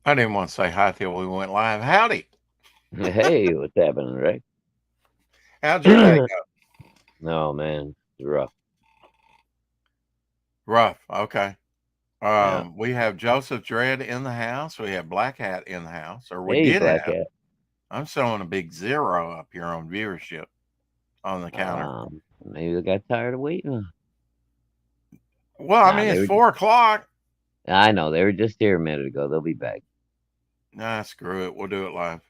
I didn't want to say hi till we went live. Howdy. Hey, what's happening, right? How'd your day go? No, man, it's rough. Rough. Okay. Yeah. We have Joseph Dredd in the house. We have Black Hat in the house, or we Hey, did Black have. Cat. I'm showing a big zero up here on viewership on the counter. Maybe they got tired of waiting. Well, I Nah, mean, they it's were. 4 o'clock. I know they were just here a minute ago. They'll be back. Nah, screw it. We'll do it live.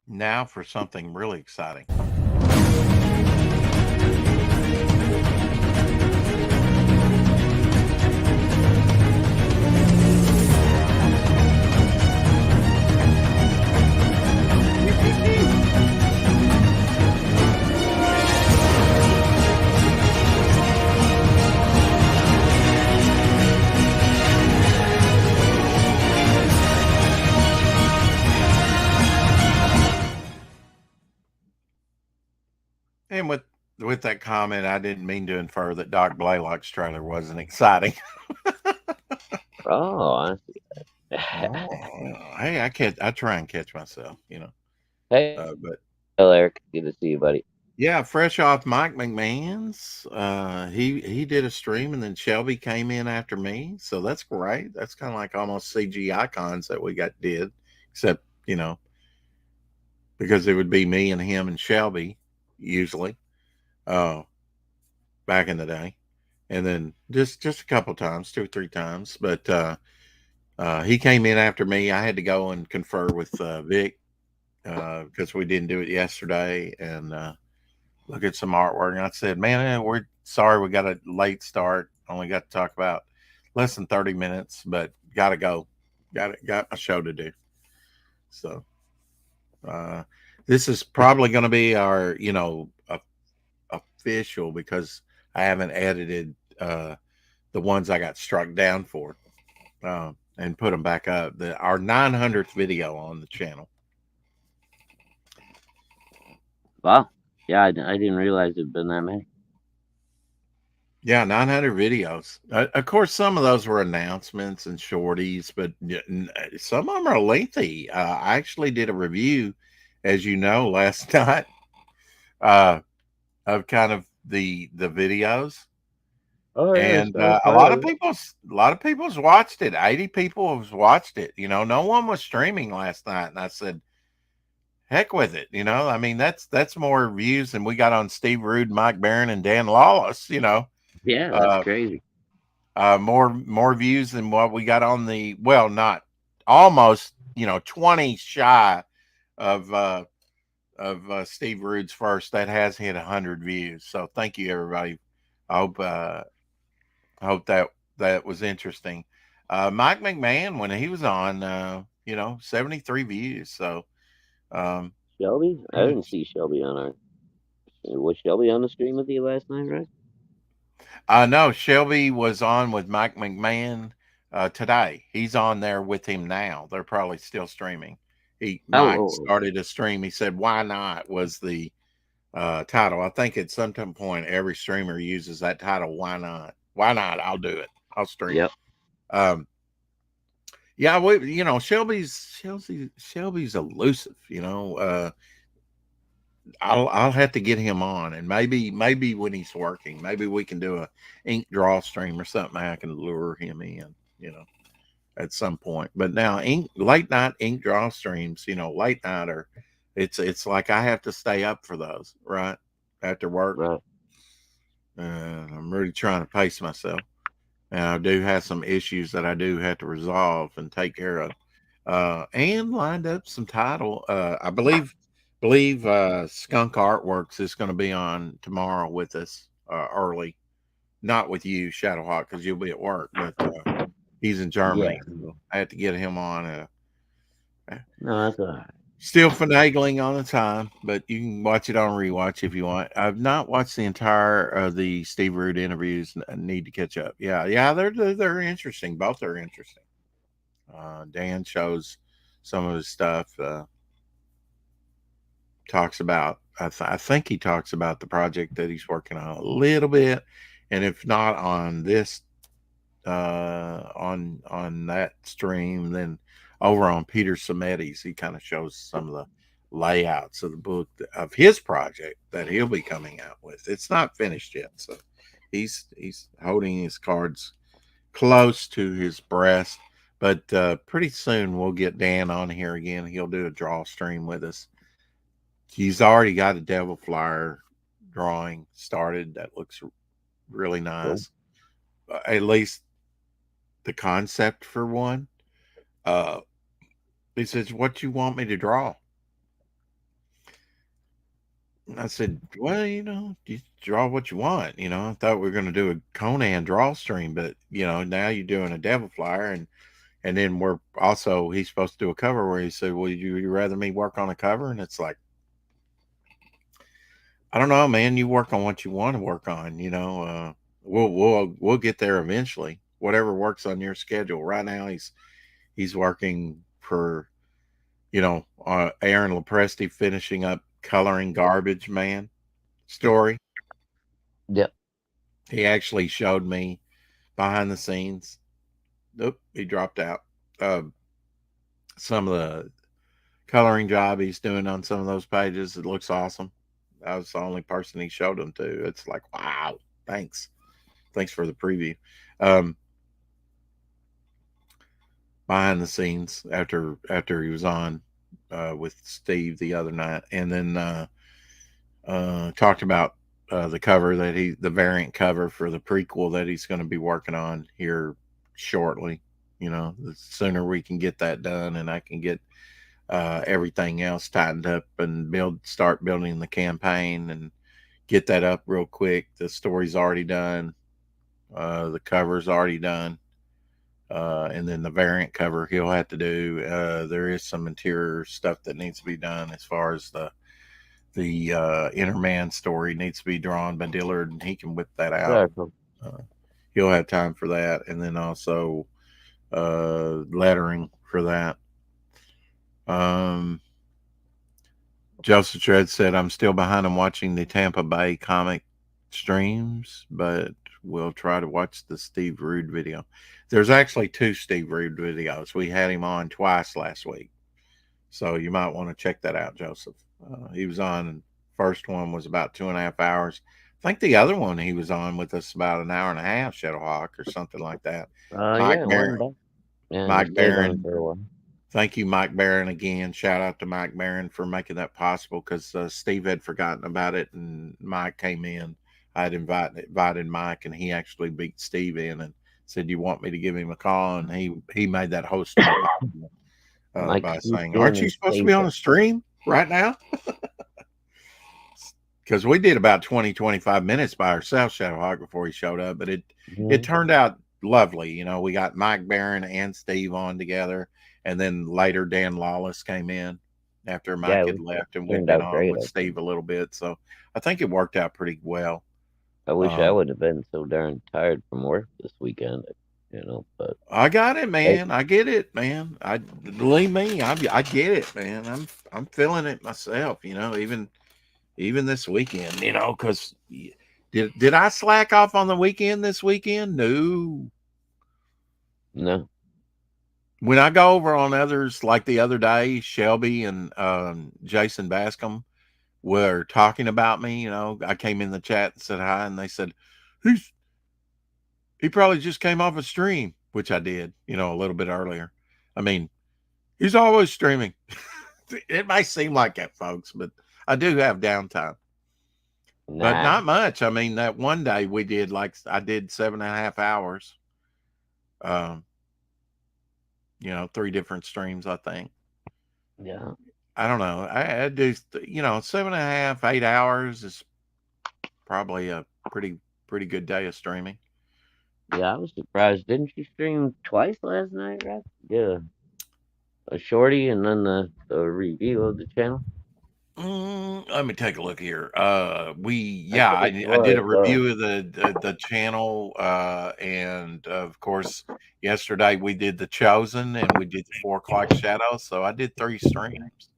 Now for something really exciting. And with that comment, I didn't mean to infer that Doc Blaylock's trailer wasn't exciting. Oh, honestly. Oh, hey, I try and catch myself. Hey, But Eric. Good to see you, buddy. yeah, fresh off Mike McMahon's, he did a stream, and then Shelby came in after me, so that's great. That's kind of like almost CG icons that we got did, except because it would be me and him and Shelby usually, uh, back in the day, and then just a couple times, 2 or 3 times, but he came in after me. I had to go and confer with Vic because we didn't do it yesterday, and look at some artwork. And I said, "Man, we're sorry we got a late start. Only got to talk about less than 30 minutes, but got to go. Got a show to do." So uh, this is probably going to be our official because I haven't edited the ones I got struck down for and put them back up. Our 900th video on the channel. Wow. Yeah, I didn't realize it'd been that many. Yeah, 900 videos. Of course, some of those were announcements and shorties, but some of them are lengthy. I actually did a review, as you know, last night uh, of kind of the videos, Oh yeah, I and saw a part lot of of it. people's watched it. 80 people have watched it. No one was streaming last night, and I said, "Heck with it." I mean, that's more views than we got on Steve Rude, Mike Barron, and Dan Lawless. Yeah, that's Uh, crazy. more views than what we got on the not almost 20 shy of Steve Rude's first that has hit 100 views. So thank you everybody. I hope that was interesting. Mike McMahon when he was on 73 views. So um, Shelby? I yeah. didn't see Shelby on our. Was Shelby on the stream with you last night, right? No, Shelby was on with Mike McMahon today. He's on there with him now. They're probably still streaming. Oh, Mike started a stream. He said, "Why not?" was the title. I think at some point every streamer uses that title. Why not? Why not? I'll do it. I'll stream. yep. Um, yeah, Shelby's elusive. I'll have to get him on, and maybe when he's working, maybe we can do a ink draw stream or something. I can lure him in, at some point. But now ink late night ink draw streams, late night are it's like I have to stay up for those, right? After work. Right. I'm really trying to pace myself. And I do have some issues that I do have to resolve and take care of. And lined up some title. I believe Skunk Artworks is going to be on tomorrow with us early. Not with you, Shadowhawk, because you'll be at work, but he's in Germany. Yeah. So I had to get him on. No, that's all right. Still finagling on the time, but you can watch it on rewatch if you want. I've not watched the entire of the Steve Rude interviews. I need to catch up. Yeah, they're interesting. Both are interesting. Dan shows some of his stuff. Talks about. I think he talks about the project that he's working on a little bit, and if not on this, on that stream, then over on Peter Sameti's, he kind of shows some of the layouts of the book of his project that he'll be coming out with. It's not finished yet, so he's holding his cards close to his breast. But pretty soon we'll get Dan on here again. He'll do a draw stream with us. He's already got a Devil Flyer drawing started that looks really nice. Cool. At least the concept for one. He says, "What you want me to draw?" I said, "Well, you draw what you want. I thought we were going to do a Conan draw stream, but now you're doing a Devil Flyer, and then he's supposed to do a cover where he said, "Well, you rather me work on a cover?" And it's like, I don't know, man. You work on what you want to work on. We'll get there eventually. Whatever works on your schedule. Right now, he's working for, Aaron Lopresti finishing up coloring Garbage Man story. Yep. He actually showed me behind the scenes. Nope, he dropped out. Some of the coloring job he's doing on some of those pages. It looks awesome. I was the only person he showed them to. It's like, wow, thanks for the preview. Behind the scenes after he was on with Steve the other night, and then talked about the cover the variant cover for the prequel that he's going to be working on here shortly. The sooner we can get that done, and I can get everything else tightened up and start building the campaign and get that up real quick. The story's already done. The cover's already done. And then the variant cover he'll have to do. There is some interior stuff that needs to be done as far as the Innerman story needs to be drawn by Dillard, and he can whip that out. He'll have time for that. And then also lettering for that. Joseph Tread said, "I'm still behind on watching the Tampa Bay comic streams, but we'll try to watch the Steve Rude video." There's actually 2 Steve Rude videos. We had him on twice last week, so you might want to check that out, Joseph. He was on. First one was about 2.5 hours. I think the other one he was on with us about an hour and a half, Shadowhawk, or something like that. Mike Barron. Mike Barron. Thank you, Mike Barron, again. Shout out to Mike Barron for making that possible, because Steve had forgotten about it, and Mike came in. I had invited Mike, and he actually beat Steve in and said, "You want me to give him a call?" And he made that host possible by saying, "Aren't you supposed to be on a stream right now?" Because we did about 20-25 minutes by ourselves, Shadowhawk, before he showed up, but it turned out lovely. We got Mike Barron and Steve on together. And then later, Dan Lawless came in after Mike had left, and we've been on with Steve a little bit. So I think it worked out pretty well. I wish I would have been so darn tired from work this weekend, but I got it, man. I get it, man. Believe me, I get it, man. I'm feeling it myself, even this weekend, because did I slack off on the weekend this weekend? No. When I go over on others, like the other day, Shelby and Jason Bascom were talking about me. I came in the chat and said hi, and they said, he probably just came off a stream, which I did, a little bit earlier. I mean, he's always streaming. It may seem like that, folks, but I do have downtime. but Nah. not much. I mean, that one day we did I did 7.5 hours. Um, 3 different streams, I think. Yeah. I don't know. I do, 7.5, 8 hours is probably a pretty good day of streaming. Yeah, I was surprised. Didn't you stream twice last night, right? Yeah. A shorty and then the review of the channel. Let me take a look here. I could have I swore did I a saw. review of the channel, and of course, yesterday we did The Chosen and we did the 4 o'clock Shadow. So I did 3 streams.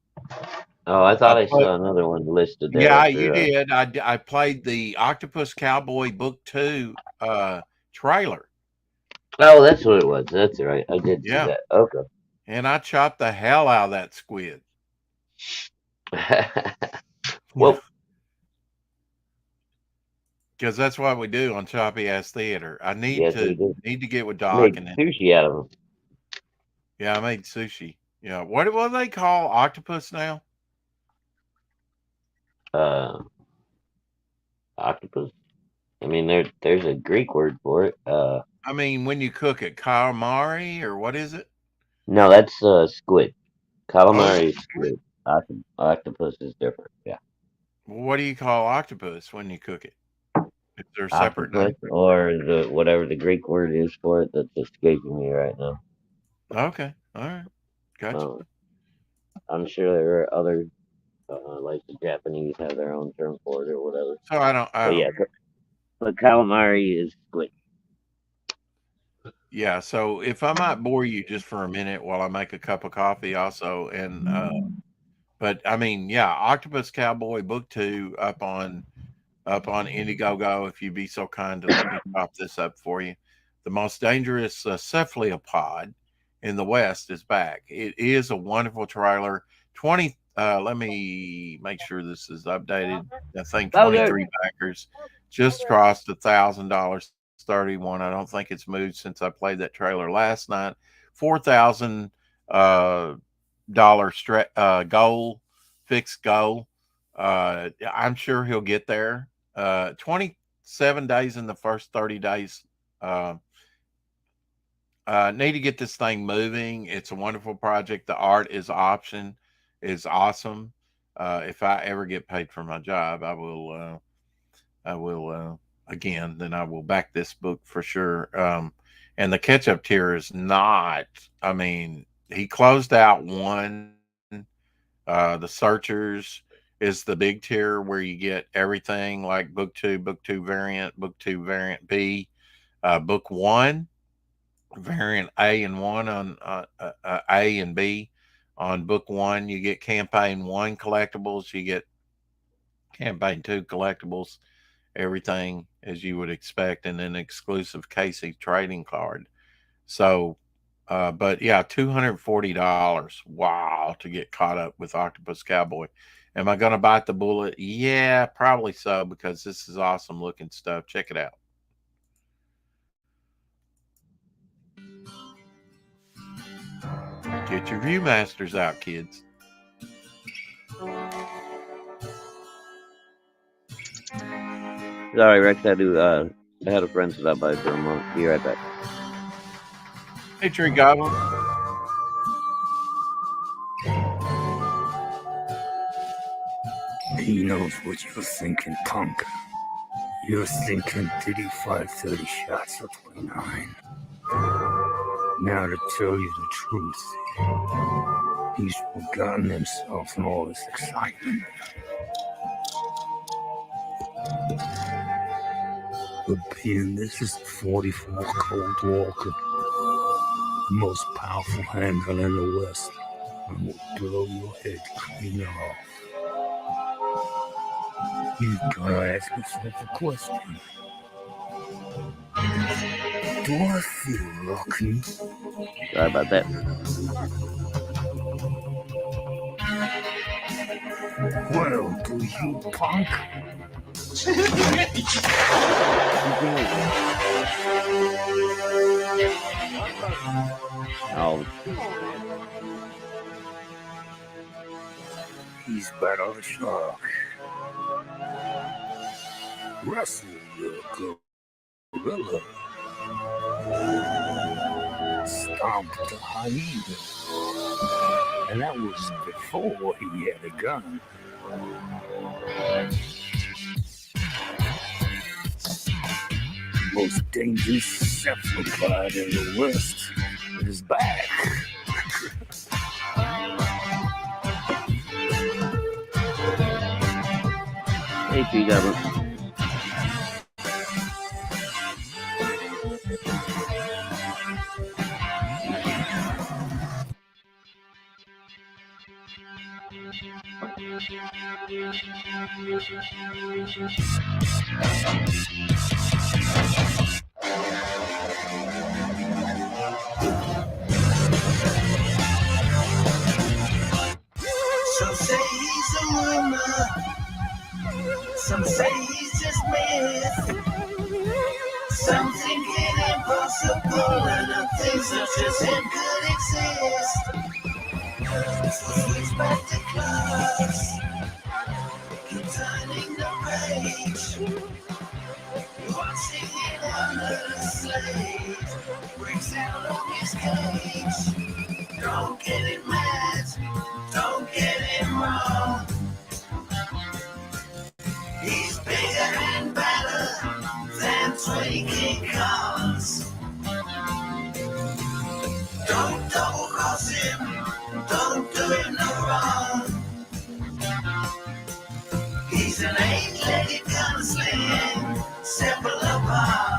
Oh, I thought I But saw another one listed there yeah, you after. did. I played the Octopus Cowboy Book 2 trailer. Oh, that's what it was. That's right. I did see Yeah, that. Okay. and I chopped the hell out of that squid. Well, Because that's what we do on Choppy Ass Theater. I yes, we did. need to get with Doc, Made and then sushi out of them. yeah, I made sushi. Yeah, what do they call octopus now? Uh, Octopus. I mean, there's a Greek word for it. I mean, when you cook it, calamari or what is it? No, that's squid. Oh, is it Calamari is squid? squid. Octopus is different. Yeah. Well, what do you call octopus when you cook it? Is there a separate Octopus name? or the whatever the Greek word is for it that's escaping me right now. Okay, all right, gotcha. Um, I'm sure there are other, like the Japanese have their own term for it or whatever. So I But don't. yeah, but calamari is squid. Yeah, so if I might bore you just for a minute while I make a cup of coffee, also, and but I mean, yeah, Octopus Cowboy Book 2 up on Indiegogo. If you'd be so kind to let me pop this up for you. The most dangerous cephalopod in the West is back. It is a wonderful trailer. 20. Let me make sure this is updated. I think Okay. 23 backers just crossed $1,000. 31. I don't think it's moved since I played that trailer last night. $4,000 goal, fixed goal. I'm sure he'll get there. 27 days in the first 30 days. Need to get this thing moving. It's a wonderful project. The art is awesome. If I ever get paid for my job, I will again, then I will back this book for sure. And the catch up tier is not, I mean, he closed out one. The Searchers is the big tier where you get everything like book two variant B, book one, variant A and one on A and B. On book one, you get campaign one collectibles, you get campaign two collectibles, everything as you would expect, and an exclusive Casey trading card. So, but yeah, $240. Wow, to get caught up with Octopus Cowboy. Am I going to bite the bullet? Yeah, probably so, because this is awesome looking stuff. Check it out. Get your Viewmasters out, kids. Sorry, Rex. I had a friend stop by for a moment. Be right back. Hey, Tree Goblin. He knows what you're thinking, punk. You're thinking, did he fire 30 shots or 29? Now, to tell you the truth, he's forgotten himself in all this excitement. But being this is the 44 Cold Walker, the most powerful handgun in the West, and will blow your head clean off. You gotta ask yourself a question. Do I feel lucky? Sorry about that. Well, do you, punk? Oh, He's better the shark. Russell the gorilla stomped a hyena, and that was before he had a gun. Most dangerous cephalopod in the West is back. Hey, Tree Goblin. Some say he's a rumor, some say he's just myth. Some think it impossible, and other things such as him could exist. So switch back to class, keep turning the page. Watching it under the slate, breaks out of his cage. Don't get it mad, don't get it wrong. He's bigger and better than 20 King Kongs. Don't double cross him, don't do him no wrong. He's an 8-legged gunslinging cephalopod.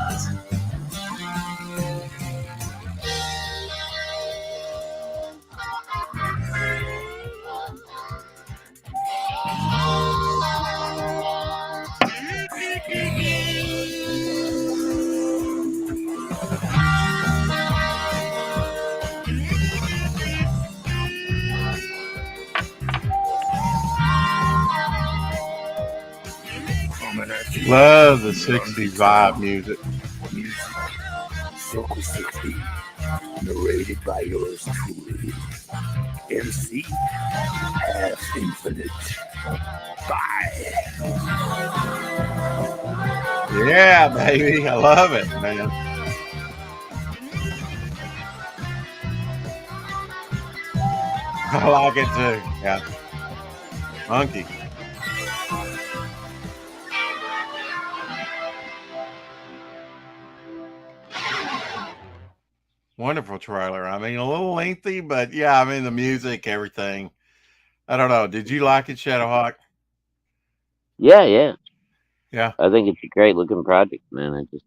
Love the 60s vibe music. Circle 60, narrated by yours truly, MC Half Infinite. Bye. Yeah, baby. I love it, man. I like it too. Yeah. Funky. Wonderful trailer. I mean, a little lengthy, but yeah, I mean, the music, everything. I don't know. Did you like it, Shadowhawk? Yeah, yeah. Yeah. I think it's a great looking project, man. I just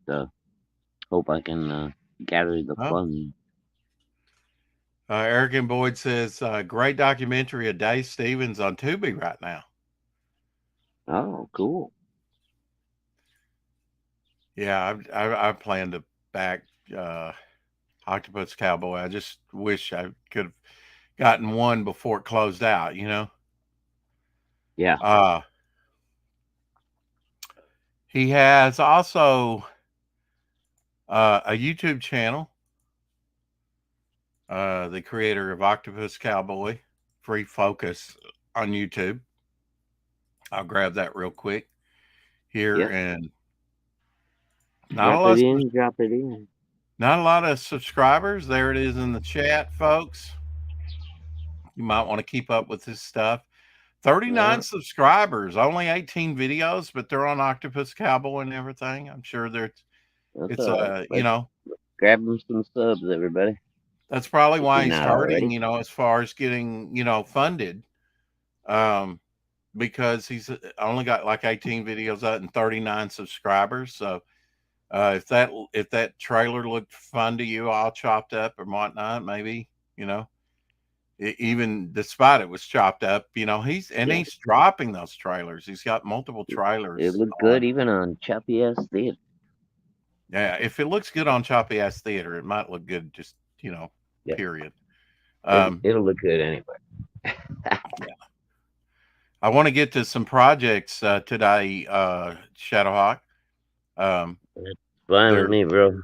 hope I can gather the Oh. funds. Eric and Boyd says, great documentary of Dave Stevens on Tubi right now. Oh, cool. Yeah, I plan to back Octopus Cowboy. I just wish I could have gotten one before it closed out, you know? Yeah. He has also a YouTube channel. The creator of Octopus Cowboy, Free Focus on YouTube. I'll grab that real quick here Yep. and Drop it in, drop it in. not a lot of subscribers. There it is in the chat, folks. You might want to keep up with this stuff. 39 subscribers, only 18 videos, but they're on Octopus Cowboy and everything. I'm sure you know, grab them some subs, everybody. That's probably why he's not starting, already. you know, as far as getting, you know, funded. Because he's only got like 18 videos out and 39 subscribers. So if that trailer looked fun to you, all chopped up or whatnot, maybe, you know, even despite it was chopped up, you know, he's dropping those trailers. He's got multiple trailers. It looked good even on Choppy Ass Theater. Yeah, if it looks good on Choppy Ass Theater, it might look good just, you know, period. It'll look good anyway. Yeah. I want to get to some projects today, Shadowhawk. It's fine with me, bro.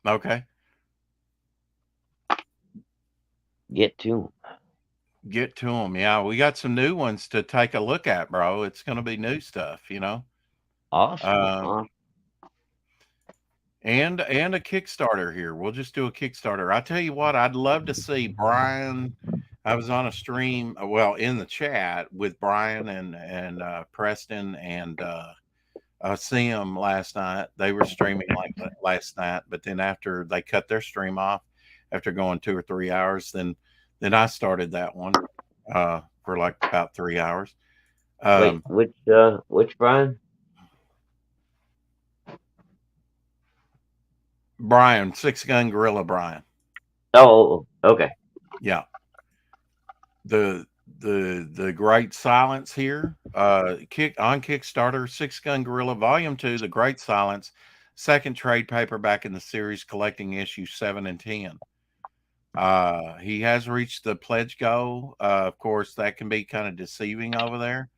Okay. Get to them. Yeah, we got some new ones to take a look at, bro. It's going to be new stuff, you know. Awesome. Um, and a Kickstarter here. We'll just do a Kickstarter. I tell you what, I'd love to see Brian. I was on a stream, in the chat with Brian and Preston and Sim last night. They were streaming like last night, but then after they cut their stream off, after going 2 or 3 hours, then I started that one for like about 3 hours. Wait, which Brian? Brian, Six Gun Gorilla Brian. Oh, okay. Yeah. The Great Silence here. On Kickstarter, Six Gun Gorilla Volume 2, The Great Silence, second trade paperback in the series, collecting issues 7 and 10. He has reached the pledge goal. Of course, that can be kind of deceiving over there.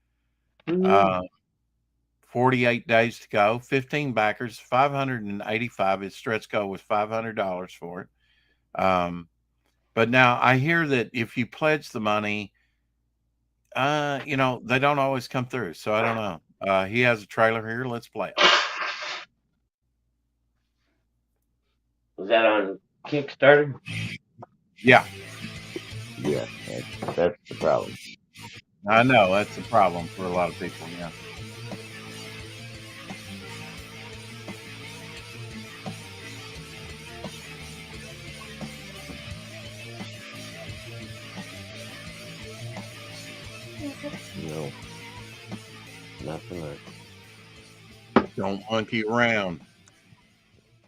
48 days to go, 15 backers, 585. His stretch goal was $500 for it. But now I hear that if you pledge the money, they don't always come through. So I don't know. He has a trailer here. Let's play it. Was that on Kickstarter? Yeah. Yeah, that's the problem. I know that's a problem for a lot of people. Yeah. No, nothing else. Don't monkey around.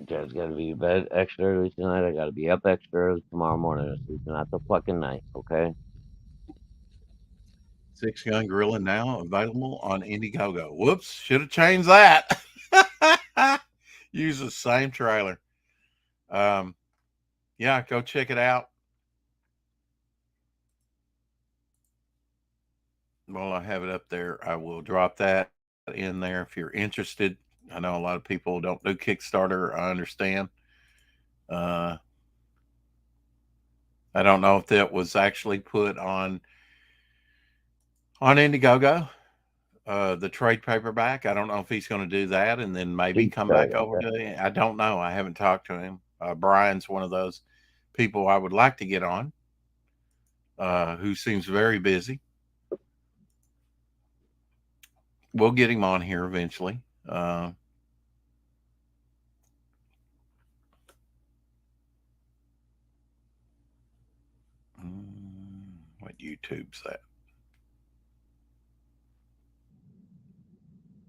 Dad's got to be in bed extra early tonight. I got to be up extra early tomorrow morning. It's not the fucking night, okay? Six Gun Gorilla now available on Indiegogo. Whoops, should have changed that. Use the same trailer. Yeah, go check it out. Well, I have it up there. I will drop that in there if you're interested. I know a lot of people don't do Kickstarter. I understand. I don't know if that was actually put on Indiegogo, the trade paperback. I don't know if he's going to do that and then maybe come back over to it. I don't know. I haven't talked to him. Brian's one of those people I would like to get on, who seems very busy. We'll get him on here eventually. What YouTube's that?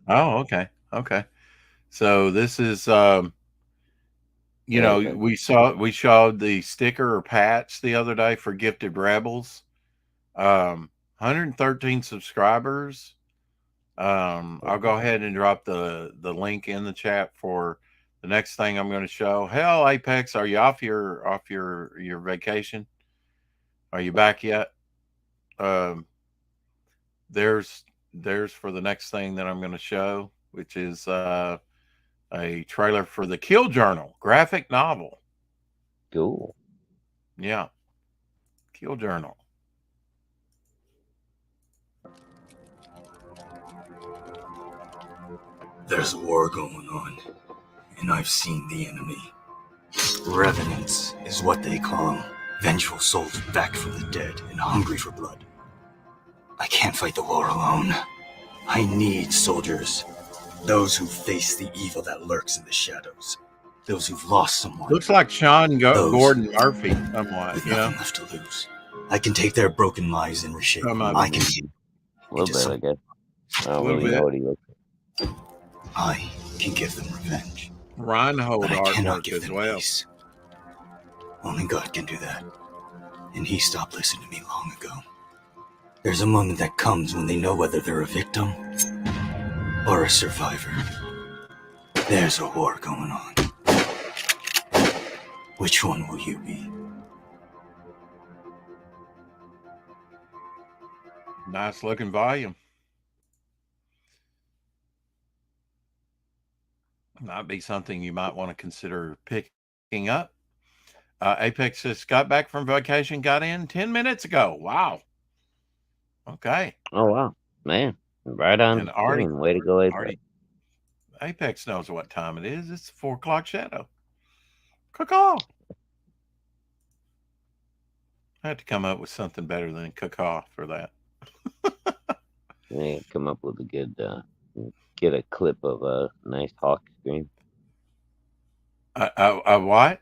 Oh, okay. Okay. So this is, we showed the sticker or patch the other day for Gifted Rebels. 113 subscribers. I'll go ahead and drop the link in the chat for the next thing I'm going to show. Hell, Apex, are you off your vacation? Are you back yet? There's for the next thing that I'm going to show, which is a trailer for the Kill Journal graphic novel. Cool. Yeah. Kill Journal. There's a war going on, and I've seen the enemy. Revenants is what they call them. Vengeful souls back from the dead and hungry for blood. I can't fight the war alone. I need soldiers. Those who face the evil that lurks in the shadows. Those who've lost someone. Looks like Sean Gordon Murphy, somewhat. With You know, nothing left to lose. I can take their broken lives and reshape them. I can. A little bit, I guess. I don't really know what he looks like. I can give them revenge. Reinhold But I cannot artwork give as them well. peace. Only God can do that. And he stopped listening to me long ago. There's a moment that comes when they know whether they're a victim or a survivor. There's a war going on. Which one will you be? Nice looking volume. Might be something you might want to consider picking up. Apex just got back from vacation, got in 10 minutes ago. Wow. Okay. Oh, wow. Man, right on. And Artie, Way to go, Apex. Artie, Apex knows what time it is. It's 4 o'clock shadow. Caw. I had to come up with something better than caw for that. Yeah, come up with a good, get a clip of a nice hawk scream. A what?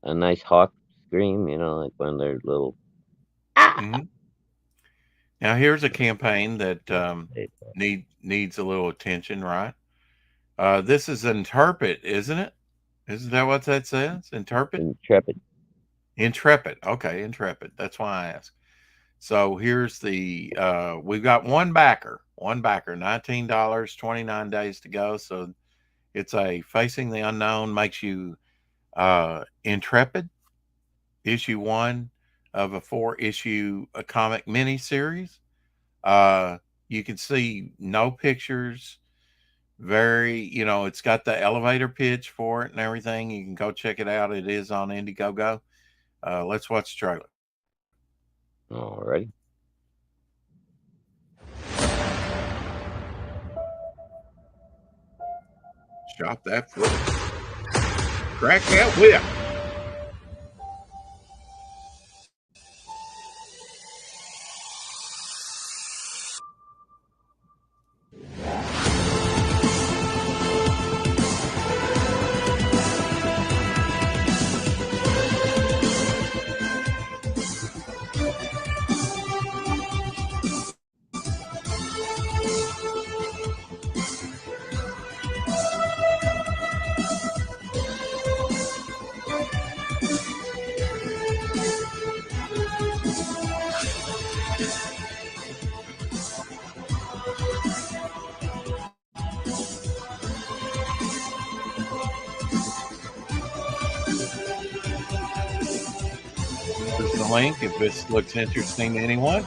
A nice hawk scream, you know, like when they're little. Mhm. Now here's a campaign that They- needs a little attention, right? This is Intrepid, isn't it? Isn't that what that says? Intrepid? Intrepid. Okay, Intrepid. That's why I asked. So here's the we've got one backer, $19, 29 days to go. So it's a Facing the Unknown, makes you Intrepid, issue 1 of a 4-issue comic mini series. You can see no pictures. Very, it's got the elevator pitch for it and everything. You can go check it out. It is on Indiegogo. Let's watch the trailer. Alrighty. Chop that foot. Crack that whip. Here's the link if this looks interesting to anyone.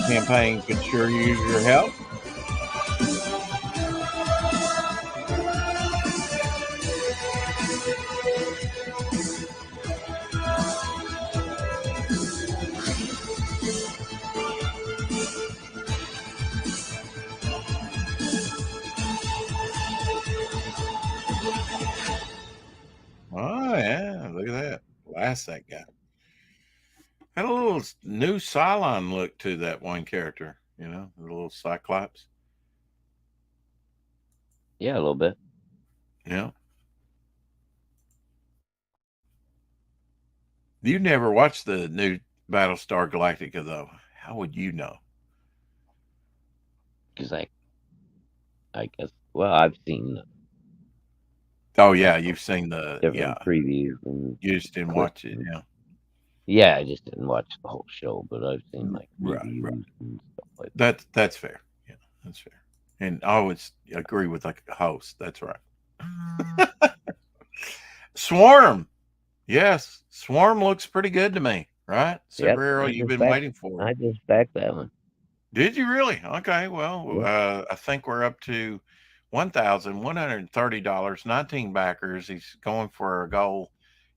Campaign could sure use your help. Oh yeah, look at that. Blast that guy. Had a little new Cylon look to that one character, the little Cyclops. Yeah, a little bit. Yeah. You never watched the new Battlestar Galactica, though. How would you know? Because I guess, well, I've seen Oh yeah, you've seen the different previews and You just didn't clips watch it, and- yeah. Yeah, I just didn't watch the whole show, but I've seen like Right, reviews right. and stuff like that. That's fair. Yeah, that's fair. And I always agree with like a host. That's right. Swarm. Yes, Swarm looks pretty good to me, right? Yep, Superhero I you've just been waiting for. I just backed that one. Did you really? Okay, well, I think we're up to $1,130, 19 backers. He's going for a goal.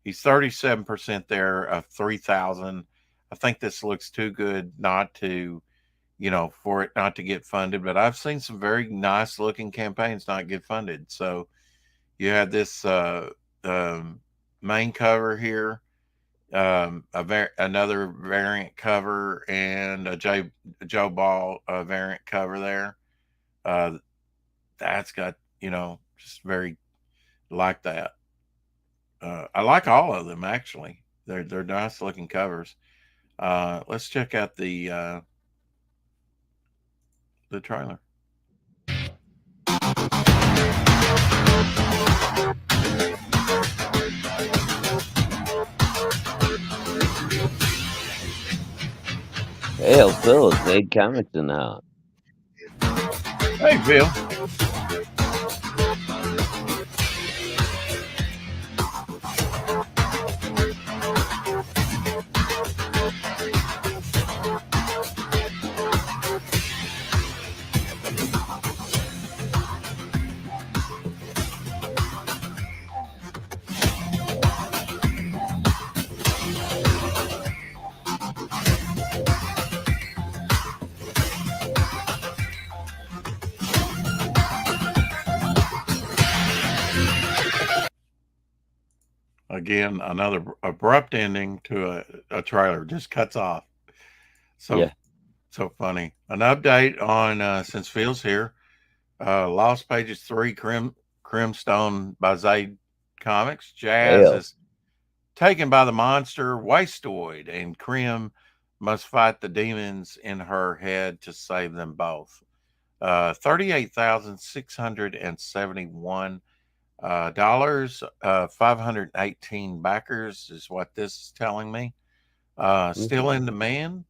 He's 37% there of 3,000. I think this looks too good not to, for it not to get funded. But I've seen some very nice looking campaigns not get funded. So you had this main cover here, another variant cover, and a Joe Ball variant cover there. That's got, just very like that. I like all of them actually. They're nice looking covers. Let's check out the trailer. Hey, Phil, it's Ed Comics in the house. Hey, Phil. again, another abrupt ending to a trailer. Just cuts off. So Yeah. so funny. An update on since Phil's here. Lost Pages 3 Crimstone by Zaid Comics. Jazz Hell. is taken by the monster Wastoid, and Krim must fight the demons in her head to save them both. 38,671 dollars. 518 backers is what this is telling me. Still in demand.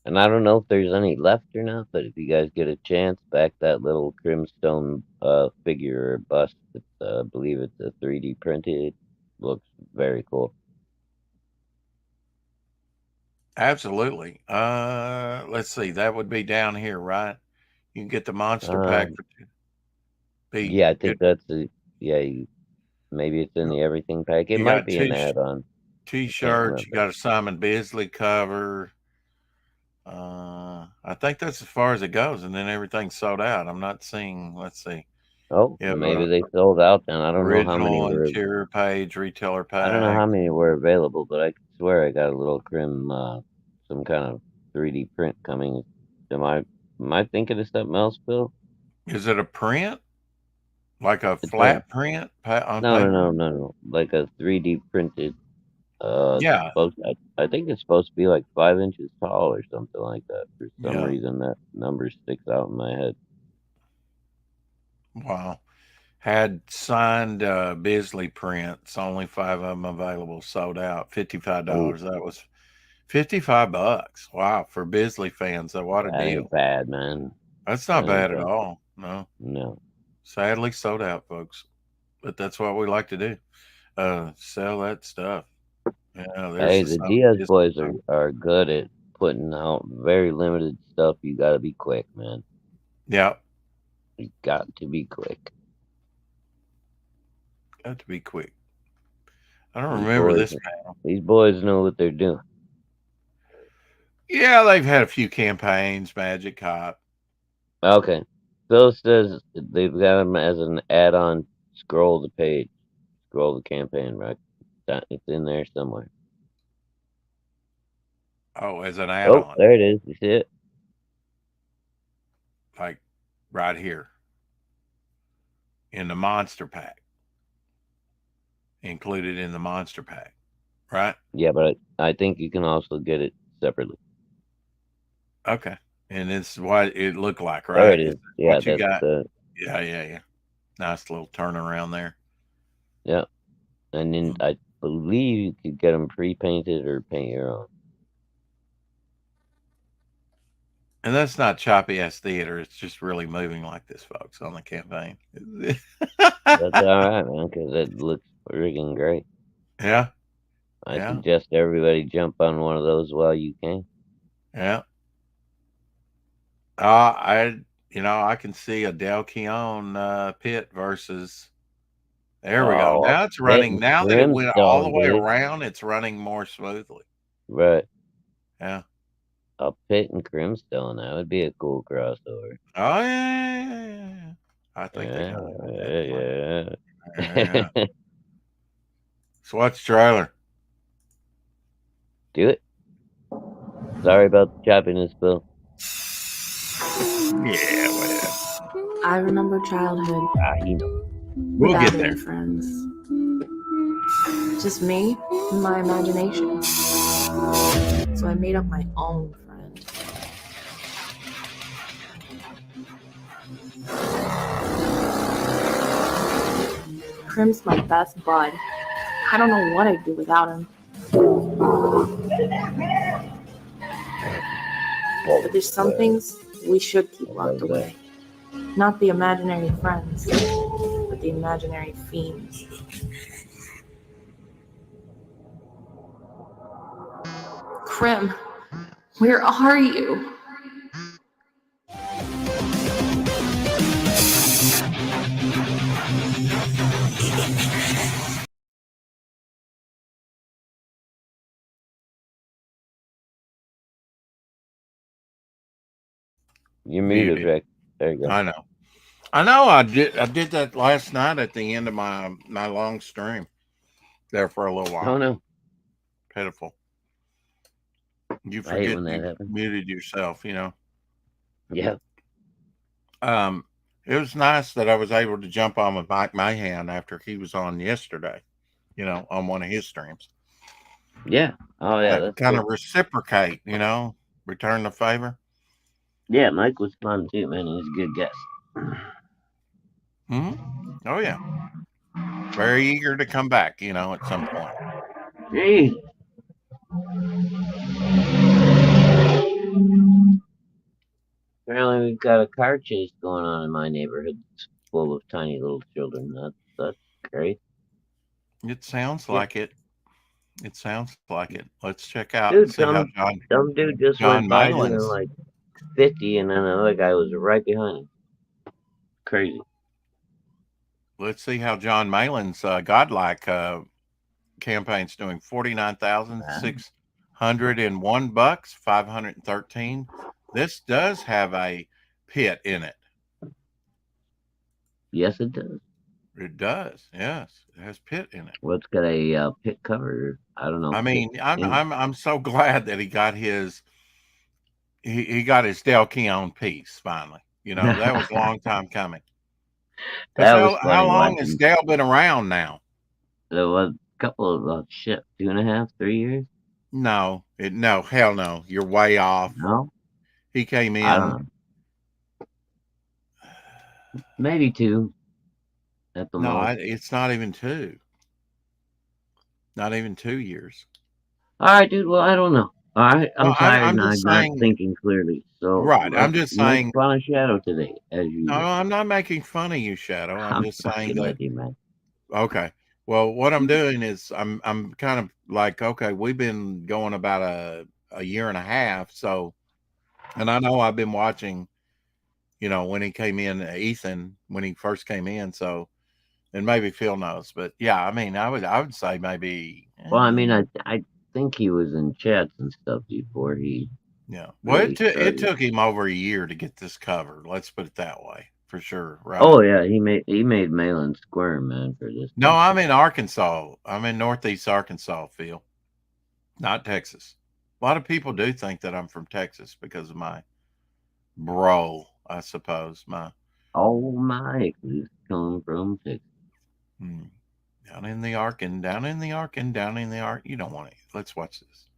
And I don't know if there's any left or not, but if you guys get a chance, back that little Crimstone figure or bust. It's, I believe it's a 3D printed. Looks very cool. Absolutely. Let's see. That would be down here, right? You can get the monster pack for Yeah, I think that's a maybe it's in the everything pack. It You might got be an add-on. T-shirts. You got a Simon Bisley cover. I think that's as far as it goes, and then everything's sold out. I'm not seeing. Let's see. Oh, Yeah, maybe they sold out then. I don't know how many original were. interior page, retailer I don't know pack. how many were available, but I swear I got a little Crim, some kind of 3D print coming. Am I thinking of something else, Bill? Is it a print? Like a It's flat print on no, paper? no. Like a 3D printed. Yeah. I think it's supposed to be like 5 inches tall or something like that. For some Yeah. reason, that number sticks out in my head. Wow. Had signed Bisley prints, only 5 of them available, sold out, $55. That was $55. Wow, for Bisley fans, what a That deal. ain't bad, man. That's not That ain't bad at bad. all. No. No. Sadly sold out, folks. But that's what we like to do. Sell that stuff. Yeah, Hey, there's the Diaz boys are good at putting out very limited stuff. You got to be quick, man. Yeah. You got to be quick. Got to be quick. I don't remember this panel. These boys know what they're doing. Yeah, they've had a few campaigns, Magic Cop. Okay. Phil says they've got them as an add-on. Scroll the page. Scroll the campaign, right? It's in there somewhere. Oh, as an add-on. Oh, there it is. You see it? Like right here. In the monster pack. Included in the monster pack. Right? Yeah, but I think you can also get it separately. Okay. And it's what it looked like, right? There it is. Yeah, what you that's got. Yeah. Nice little turnaround there. Yeah. And then I believe you could get them pre-painted or paint your own. And that's not choppy ass theater. It's just really moving like this, folks, on the campaign. That's all right, man, because it looks friggin' great. Yeah. I suggest everybody jump on one of those while you can. Yeah. I can see a Del Keown Pitt versus. There we go. Now it's running. Now that it went all the way around, it's running more smoothly. Right. Yeah. A Pitt and Crimstone, that would be a cool crossover. Oh yeah. I think they got it. Yeah. So watch the trailer. Do it. Sorry about the choppiness, Bill. Yeah, well. I remember childhood. We'll get there. Friends. Just me and my imagination. So I made up my own friend. Crim's my best bud. I don't know what I'd do without him. But there's some things we should keep locked away. Not the imaginary friends, but the imaginary fiends. Crim, where are you? You're muted, Rick. There you go. I know. I did that last night at the end of my long stream. there for a little while. Oh no. Pitiful. You I hate forget when that you happens. muted yourself, you know. Yeah. It was nice that I was able to jump on with Mike Mahan after he was on yesterday, you know, on one of his streams. Yeah. Oh yeah. That's Kind cool. of reciprocate, you know, return the favor. Yeah, Mike was fun too, man. He was a good guest. Oh yeah, very eager to come back, you know, at some point. Jeez. Apparently, we've got a car chase going on in my neighborhood. It's full of tiny little children. That's great. It sounds like it. It sounds like it. Let's check out Dude, and see how some dude just John went by doing Malin's. like 50, and then another guy was right behind him. Crazy. Let's see how John Malin's godlike campaign's doing. $49,601, 513. This does have a pit in it. Yes, it does. It does. Yes, it has pit in it. Well, it's got a pit cover. I don't know. I mean, I'm so glad that he got his he got his Del Keon piece finally. You know, that was a long time coming. That was funny. How long has Dale been around now? There was a couple of 2.5, 3 years. No, hell no. You're way off. No, he came in. I don't know. Maybe 2. At the most. It's not even 2. Not even 2 years. All right, dude. Well, I don't know. All right, I'm tired and I'm not thinking clearly. So right, I'm just saying. Make fun of Shadow today, as you. No, I'm not making fun of you, Shadow. I'm just saying that. You, man. Okay. Well, what I'm doing is I'm kind of like, okay, we've been going about a year and a half, so, and I know I've been watching, you know, when he came in, Ethan, when he first came in, so, and maybe Phil knows, but yeah, I mean, I would say maybe. Well, I mean, I think he was in chats and stuff before he. Yeah. Well, it took him over a year to get this covered. Let's put it that way, for sure. Right. Oh yeah, he made Malin squirm, man, for this. No, I'm in Arkansas. I'm in Northeast Arkansas, Phil, not Texas. A lot of people do think that I'm from Texas because of my bro, I suppose. My is coming from Texas. Down in the Ark. You don't want it. Let's watch this.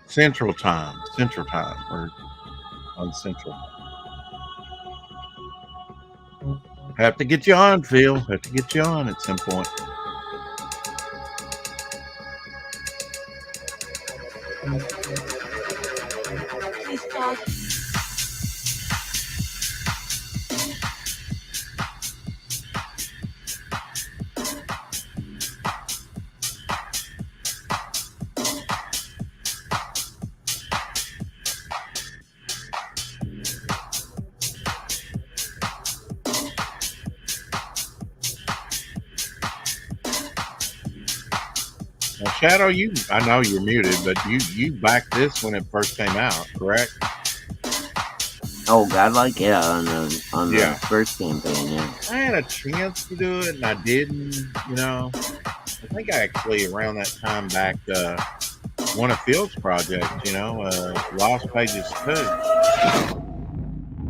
Central time. We're on Central. Have to get you on, Phil. Have to get you on at some point. Now, Shadow, I know you're muted, but you backed this when it first came out, correct? Oh, godlike, yeah, on the first campaign, yeah. I had a chance to do it, and I didn't. You know, I think I actually around that time backed one of Phil's projects. You know, Lost Pages 2.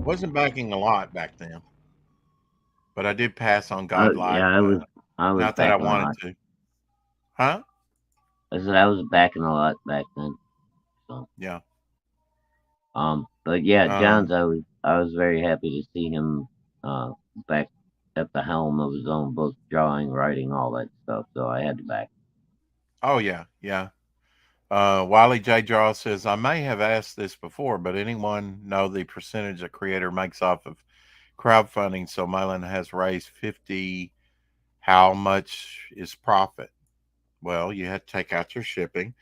Wasn't backing a lot back then, but I did pass on godlike. Yeah, I was not that I wanted to. Huh? I said I was backing a lot back then. So yeah. But yeah, John's. I was very happy to see him back at the helm of his own book, drawing, writing, all that stuff. So I had to back. Oh yeah. Wiley J. Draw says, I may have asked this before, but anyone know the percentage a creator makes off of crowdfunding? So Malin has raised 50. How much is profit? Well, you have to take out your shipping.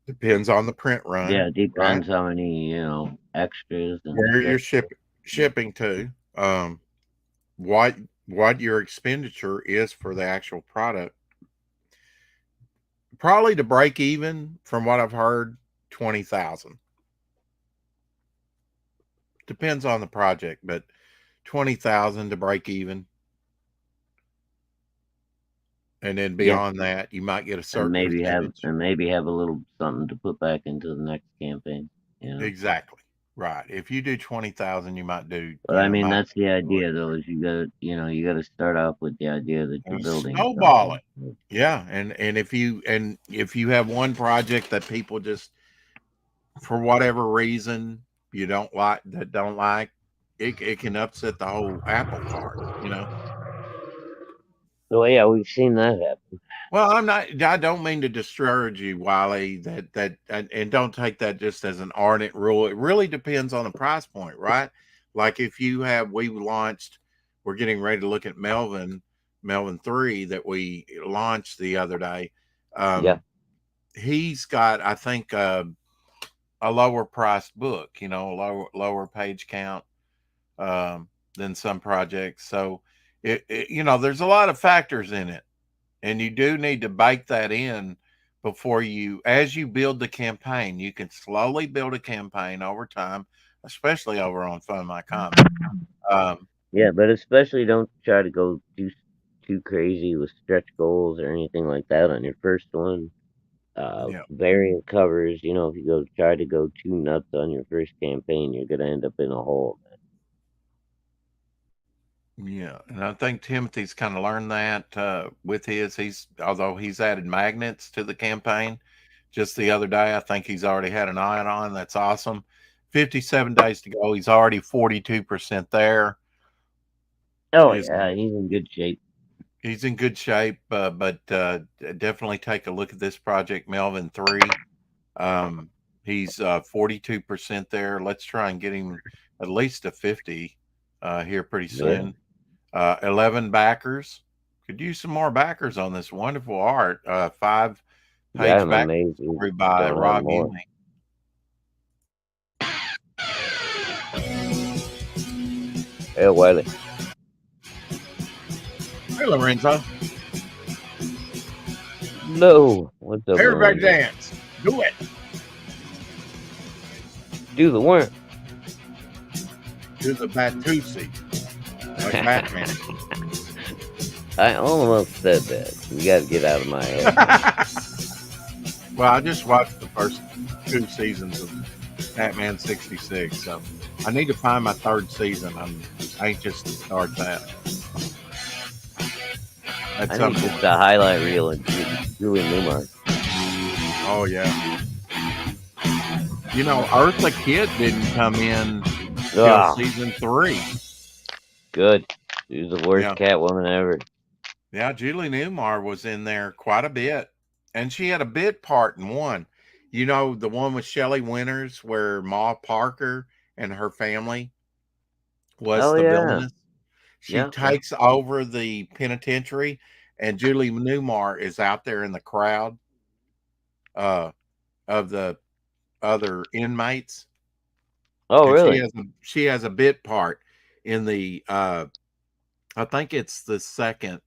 Depends on the print run. Yeah, it depends how many, extras and where you're shipping to. What your expenditure is for the actual product. Probably to break even, from what I've heard, 20,000. depends on the project, but 20,000 to break even. And then beyond that, you might get a certain percentage. maybe have a little something to put back into the next campaign. You know? Exactly. Right. If you do 20,000, you might do. But I mean, that's the idea, though. Is you got to start off with the idea that you're building. Snowball it. Yeah, and if you have one project that people just, for whatever reason, don't like, it can upset the whole apple cart. So yeah, we've seen that happen. Well, I don't mean to discourage you, Wiley, and don't take that just as an ardent rule. It really depends on the price point, right? Like if we're getting ready to look at Melvin 3 that we launched the other day. He's got, I think, a lower priced book, a lower page count than some projects. So there's a lot of factors in it. And you do need to bake that in before as you build the campaign. You can slowly build a campaign over time, especially over on Fund My Comic. Yeah, but especially don't try to go too crazy with stretch goals or anything like that on your first one. Variant covers, if you try to go too nuts on your first campaign, you're going to end up in a hole. Yeah, and I think Timothy's kind of learned that with although he's added magnets to the campaign just the other day. I think he's already had an eye on. That's awesome. 57 days to go. He's already 42% there. Oh, yeah, he's in good shape. He's in good shape, but definitely take a look at this project, Melvin 3. He's 42% there. Let's try and get him at least a 50 here pretty soon. Yeah. 11 backers. Could use some more backers on this wonderful art. 5 page back story by Rob Ewing. Hey, Wiley. Hey, Lorenzo. No. What's up? Everybody dance. Do it. Do the work. Do the Batusi. Like Batman. I almost said that. You got to get out of my head. Well, I just watched the first 2 seasons of Batman 66, so I need to find my 3rd season. I'm anxious to start that. I think it's the highlight reel of Julie Newmar. Oh, yeah. Eartha Kitt didn't come in until season 3. Good. She was the worst Catwoman ever. Yeah, Julie Newmar was in there quite a bit. And she had a bit part in one. The one with Shelley Winters where Ma Parker and her family was the villainess. She takes over the penitentiary, and Julie Newmar is out there in the crowd of the other inmates. Oh, and really? She has a bit part in the I think it's the 2nd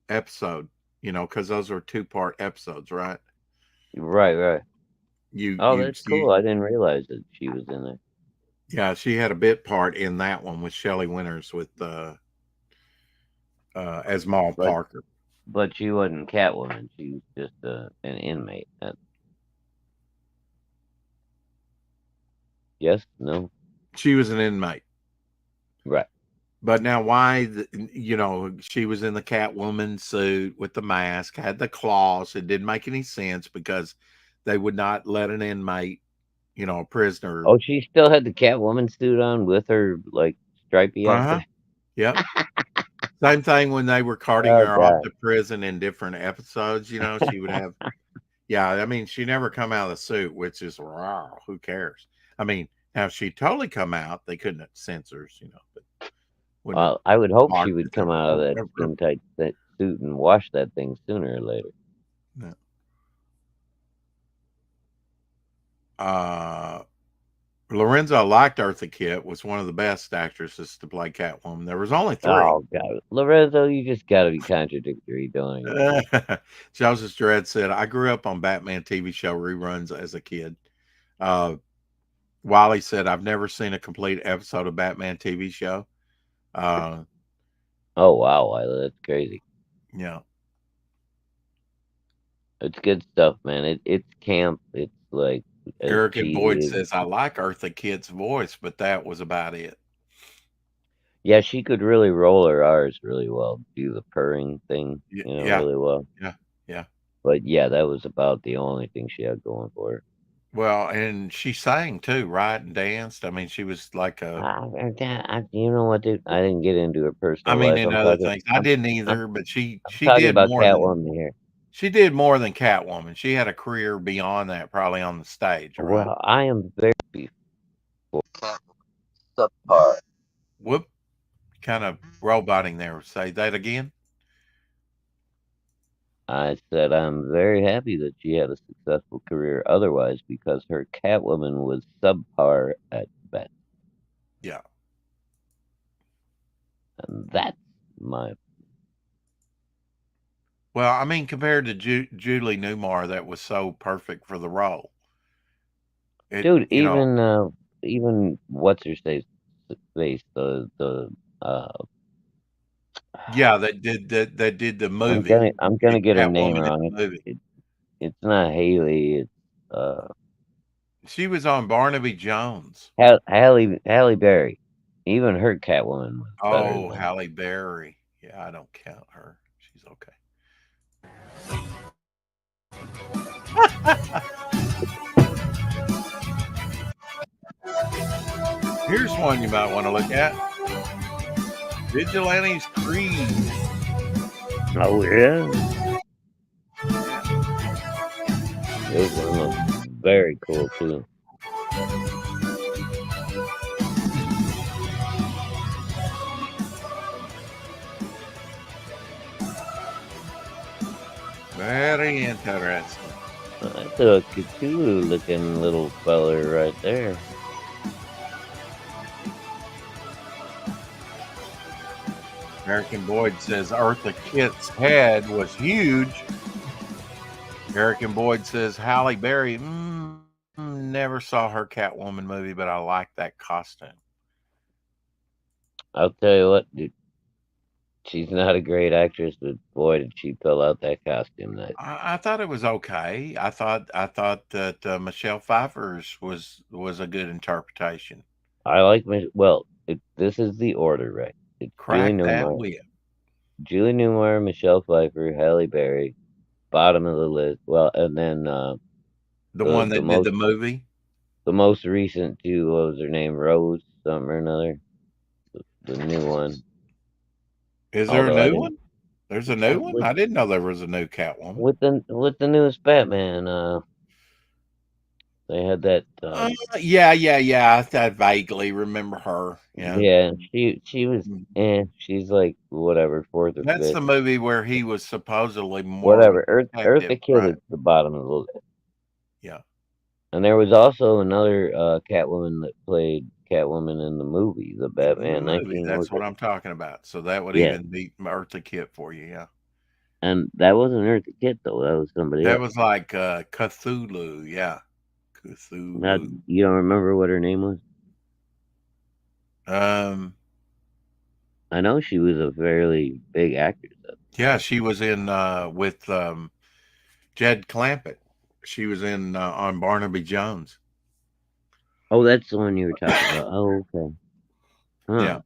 episode, because those are 2-part episodes, right? Right. That's cool. I didn't realize that she was in there. Yeah, she had a bit part in that one with Shelley Winters with as Ma Parker. But she wasn't Catwoman. She was just an inmate. Yes? No? She was an inmate. Right. But now why, she was in the Catwoman suit with the mask, had the claws. It didn't make any sense because they would not let an inmate, a prisoner. Oh, she still had the Catwoman suit on with her, stripey outfit? Yep. Same thing when they were carting her off to prison in different episodes, she would have. Yeah, I mean, she never come out of the suit, which is, wow, who cares? I mean, now if she totally come out, they couldn't have censors, but well, I would hope she would come out of that skin-tight suit and wash that thing sooner or later. Yeah. Lorenzo liked Eartha Kitt, was one of the best actresses to play Catwoman. There was only 3. Oh, God. Lorenzo, you just got to be contradictory, don't you? Joseph Dredd said, I grew up on Batman TV show reruns as a kid. Wiley said, "I've never seen a complete episode of Batman TV show." Uh, Oh wow, Wiley, that's crazy. yeah. It's good stuff, man. It's camp. It's like as Eric and Boyd cheesy. says, "I like Eartha Kitt's voice, but that was about it." Yeah, she could really roll her R's really well, do the purring thing, Yeah, really well. yeah. But yeah, that was about the only thing she had going for her. Well, and she sang too, right? And danced. I mean, she was like a. You know what, dude? I didn't get into her I personal mean, life. in I'm other talking. things, I didn't I'm, either. But she talking did about more than Catwoman here. she did more than Catwoman. She had a career beyond that, probably on the stage, right? Well, I am very for subpar. Whoop! Kind of roboting there. Say that again. I said I'm very happy that she had a successful career otherwise because her Catwoman was subpar at best. Yeah. And that's my. Well, I mean, compared to Julie Newmar, that was so perfect for the role. Dude, even what's her face, the yeah, that did the movie. I'm gonna get her name Catwoman in wrong. the movie. It's not Haley. It's She was on Barnaby Jones. Halle Berry. Even her Catwoman was better. Oh, Halle Berry. Yeah, I don't count her. She's okay. Here's one you might want to look at. Vigilantes Creed. Oh yeah. Those one looks very cool too. Very interesting. That's a Cthulhu looking little feller right there. American Boyd says Eartha Kitt's head was huge. American Boyd says Halle Berry, never saw her Catwoman movie, but I like that costume. I'll tell you what, dude. She's not a great actress, but boy, did she pull out that costume. I thought it was okay. I thought that Michelle Pfeiffer's was a good interpretation. I like this is the order, right? It's Crack that whip. Julie Newmar, Michelle Pfeiffer, Halle Berry, bottom of the list. Well, and then the one that did the movie. The most recent two, what was her name? Rose, something or another. The new one. Is there a new one? There's a new one? I didn't know there was a new Catwoman. With the newest Batman, they had that. Yeah. I vaguely remember her. Yeah. Yeah, she was. She's like whatever, fourth or fifth. That's the movie where he was supposedly more. Whatever. Eartha Kitt is the bottom of the list. Yeah. And there was also another Catwoman that played Catwoman in the movie, the Batman 19. That's what I'm talking about. So that would even beat Eartha Kitt for you, yeah. And that wasn't Eartha Kitt though. That was somebody else. That was like Cthulhu, yeah. Cthulhu. Now, you don't remember what her name was? I know she was a fairly big actress. Yeah, she was in with Jed Clampett. She was in on Barnaby Jones. Oh, that's the one you were talking about. Oh, okay. Huh. Yeah,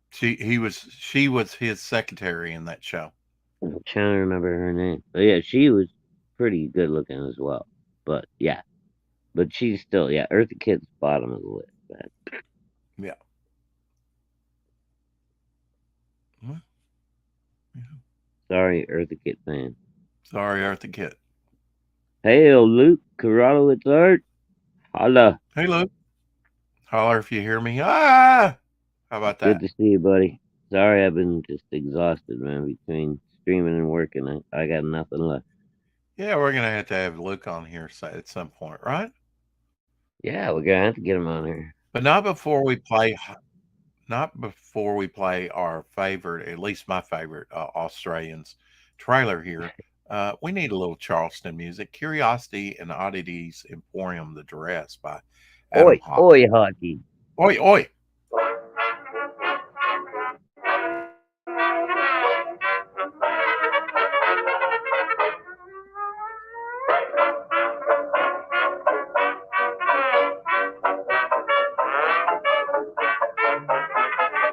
she was his secretary in that show. I'm trying to remember her name. But yeah, she was pretty good looking as well. But yeah, but she's still Eartha Kitt's bottom of the list. But... Yeah. Sorry, Eartha Kitt fan. Sorry, Eartha Kitt. Hey, Luke Corrado, it's Art. Holla. Hey, Luke. Holler if you hear me. Ah! How about that? Good to see you, buddy. Sorry, I've been just exhausted, man, between streaming and working. I got nothing left. Yeah, we're going to have Luke on here at some point, right? Yeah, we're going to have to get him on here. But not before we play our favorite, at least my favorite, Australians trailer here. We need a little Charleston music. Curiosity and Oddities Emporium, The Dress by Oi, Hawke. oi, hockey. Oi, oi.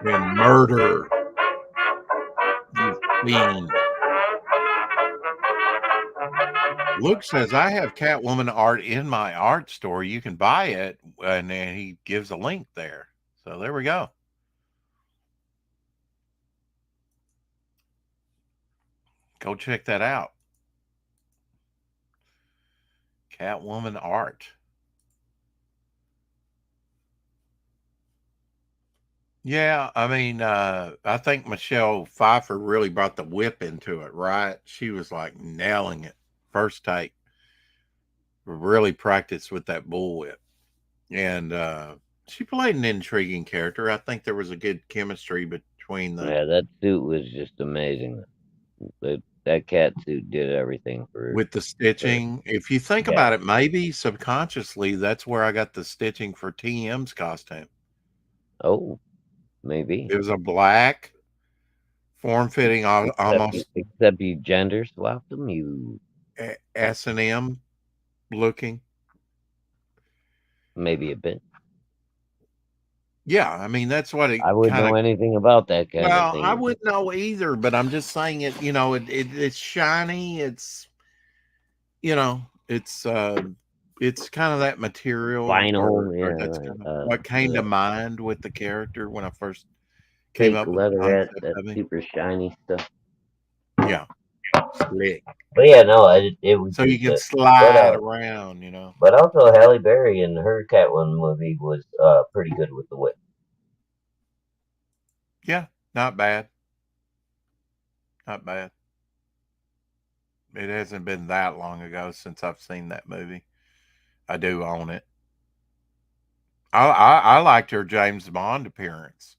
And murder. You fiend. Luke says, I have Catwoman art in my art store. You can buy it. And then he gives a link there. So there we go. Go check that out. Catwoman art. Yeah, I mean, I think Michelle Pfeiffer really brought the whip into it, right? She was like nailing it first take. Really practiced with that bullwhip. And she played an intriguing character. I think there was a good chemistry between the Yeah, that suit was just amazing. That cat suit did everything for with the stitching. If you think Yeah. about it, maybe subconsciously that's where I got the stitching for TM's costume. Oh, maybe. It was a black, form-fitting, almost Except you gender swapped them. You S&M looking. maybe a bit. Yeah, I mean that's what it I wouldn't kind know of. anything about that kind of Well, thing. I wouldn't know either, but I'm just saying it. You know, it's shiny. It's it's kind of that material, Vinyl, or yeah, that's right. kind of what came to mind with the character when I first came Fake up with the leatherette, concept that of it. super shiny stuff. Yeah, slick. But yeah, no, it was So you just can a, slide around, but also Halle Berry in her Catwoman movie was pretty good with the whip. Yeah, not bad. Not bad. It hasn't been that long ago since I've seen that movie. I do own it. I liked her James Bond appearance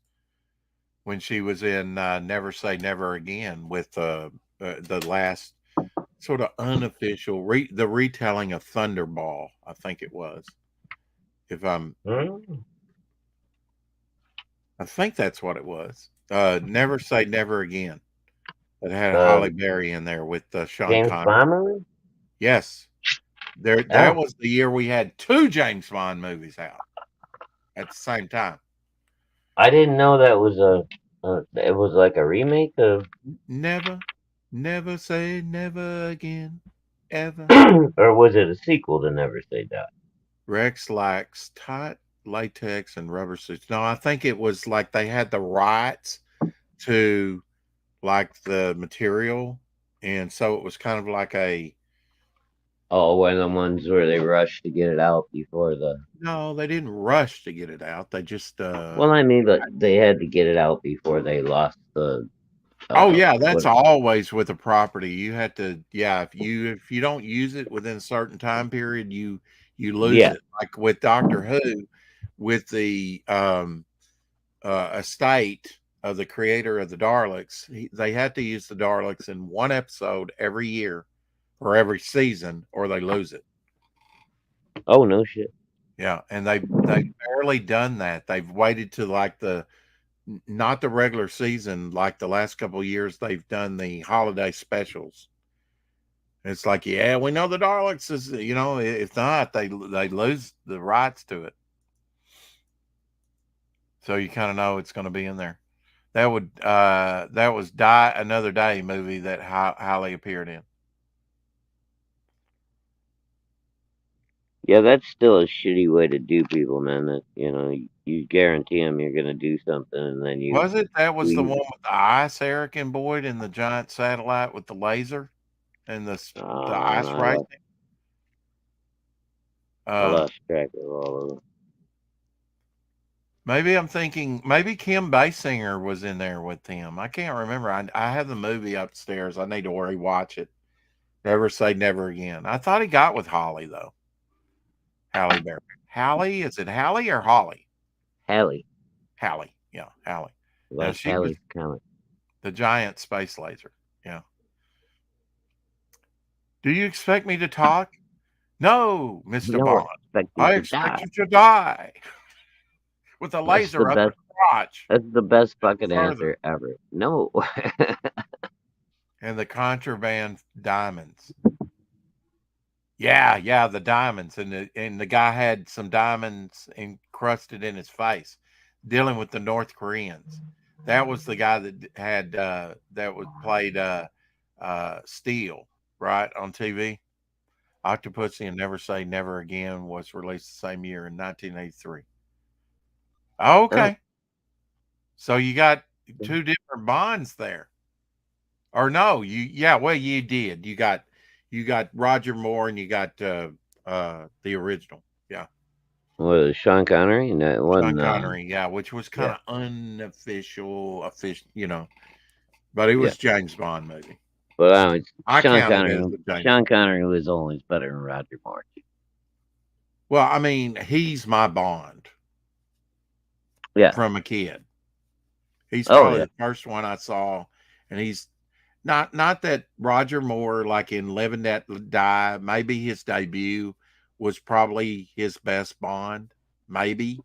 when she was in Never Say Never Again with the last sort of unofficial the retelling of Thunderball, I think it was. If I'm, I think that's what it was. Never Say Never Again. It had Halle Berry in there with Sean James Connery. Bond movie? Yes, that was the year we had 2 James Bond movies out at the same time. I didn't know that was it was like a remake of Never Say Never Again, ever. or was it a sequel to Never Say Die? Rex likes tight latex and rubber suits. No, I think it was like they had the rights to like the material, and so it was kind of like a. Oh, one of the ones where they rushed to get it out before the. No, they didn't rush to get it out. They just. Well, I mean, but they had to get it out before they lost the. Oh yeah, that's always with a property. You have to, if you don't use it within a certain time period, you lose it. Like with Doctor Who, with the estate of the creator of the Daleks, they had to use the Daleks in one episode every year or every season, or they lose it. Oh no shit. Yeah, and they've barely done that. They've waited to like not the regular season, like the last couple of years they've done the holiday specials. It's like, yeah, we know the Daleks is, if not, they lose the rights to it. So you kind of know it's going to be in there. That was Die Another Day movie that Halle appeared in. Yeah, that's still a shitty way to do people, man. That you guarantee them you're gonna do something, and then you. Was it? That was the one with the ice, Eric and Boyd, and the giant satellite with the laser and the ice racing. I lost track of all of them. Maybe I'm thinking. Maybe Kim Basinger was in there with him. I can't remember. I have the movie upstairs. I need to rewatch it. Never Say Never Again. I thought he got with Holly though. Halle Berry. Halle? Is it Halle or Holly? Halle. Halle. Yeah, Halle. Like Halle's Comet. The giant space laser. Yeah. Do you expect me to talk? No, Mr. Bond. expect you I to expect die. you to die with a That's laser the up best. the crotch. That's the best fucking Further. answer ever. No. And the contraband diamonds. Yeah, the diamonds, and the guy had some diamonds encrusted in his face, dealing with the North Koreans. That was the guy that had that was played Steel, right, on TV. Octopussy and Never Say Never Again was released the same year in 1983. Oh, okay. So you got two different Bonds there. Or no, well, you did. You got Roger Moore and you got the original. Yeah. Was Sean Connery? And that Sean wasn't. Connery, yeah, which was kind of unofficial, but it was James Bond movie. But I Sean count it as Connery. a James Sean Connery was always better than Roger Moore. Well, I mean, he's my Bond. Yeah. From a kid. He's probably the first one I saw, and he's not that Roger Moore, like in Live and Let Die, maybe his debut was probably his best Bond. Maybe.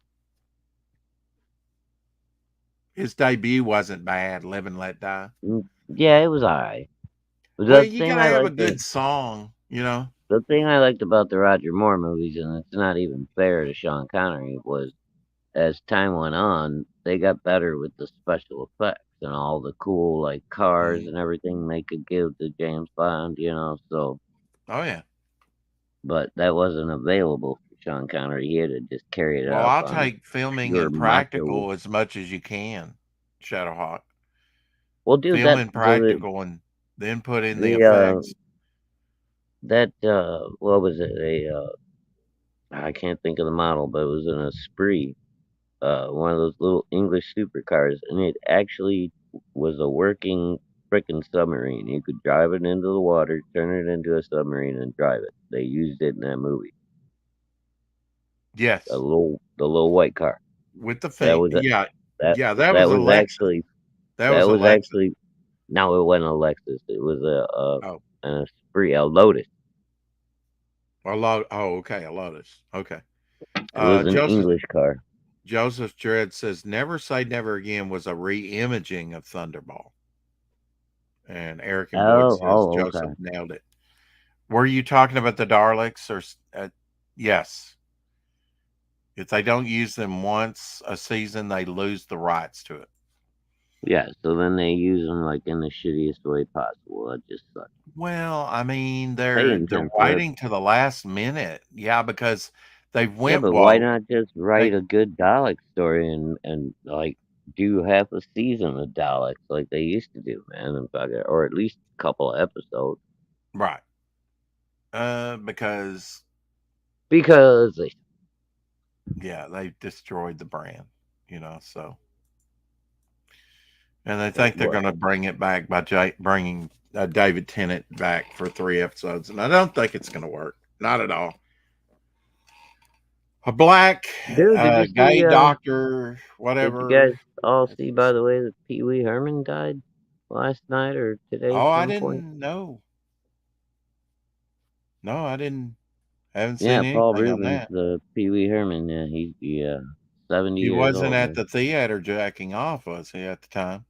His debut wasn't bad, Live and Let Die. Yeah, it was all right. Well, you gotta have a good song, you know. The thing I liked about the Roger Moore movies, and it's not even fair to Sean Connery, was as time went on, they got better with the special effects and all the cool like cars and everything they could give to James Bond, you know. So. Oh yeah. But that wasn't available for Sean Connery. He had to just carry it out. Well, I'll take filming and practical macho. as much as you can, Shadowhawk. Well, dude, filming practical and then put in the effects. What was it? I can't think of the model, but it was in a Spree, one of those little English supercars, and it actually was a working frickin' submarine. You could drive it into the water, turn it into a submarine, and drive it. They used it in that movie. Yes, the little white car with the thing. That was actually no, it wasn't a Lexus. It was a Spree, a Lotus. Oh, okay, a Lotus. Okay. It was an English car. Joseph Dredd says, "Never Say Never Again" was a re-imaging of Thunderball. And Eric and Boyd says Joseph nailed it. Were you talking about the Daleks or? Yes. If they don't use them once a season, they lose the rights to it. Yeah, so then they use them like in the shittiest way possible. It just sucks. Well, I mean, they're waiting to the last minute. Yeah, because they've went. Yeah, but why not just write a good Dalek story and like do half a season of Daleks like they used to do, man, or at least a couple of episodes. Right. Because they destroyed the brand, you know, so. And they think they're going to bring it back by bringing David Tennant back for 3 episodes. And I don't think it's going to work. Not at all. A black gay doctor, whatever. Did you guys all see, by the way, that Pee Wee Herman died last night or today? Oh, I didn't know. No, I didn't. I haven't seen anything Paul Rubens, on that. The Pee Wee Herman. Yeah, he's 70 years old. He wasn't at the theater jacking off, was he, at the time?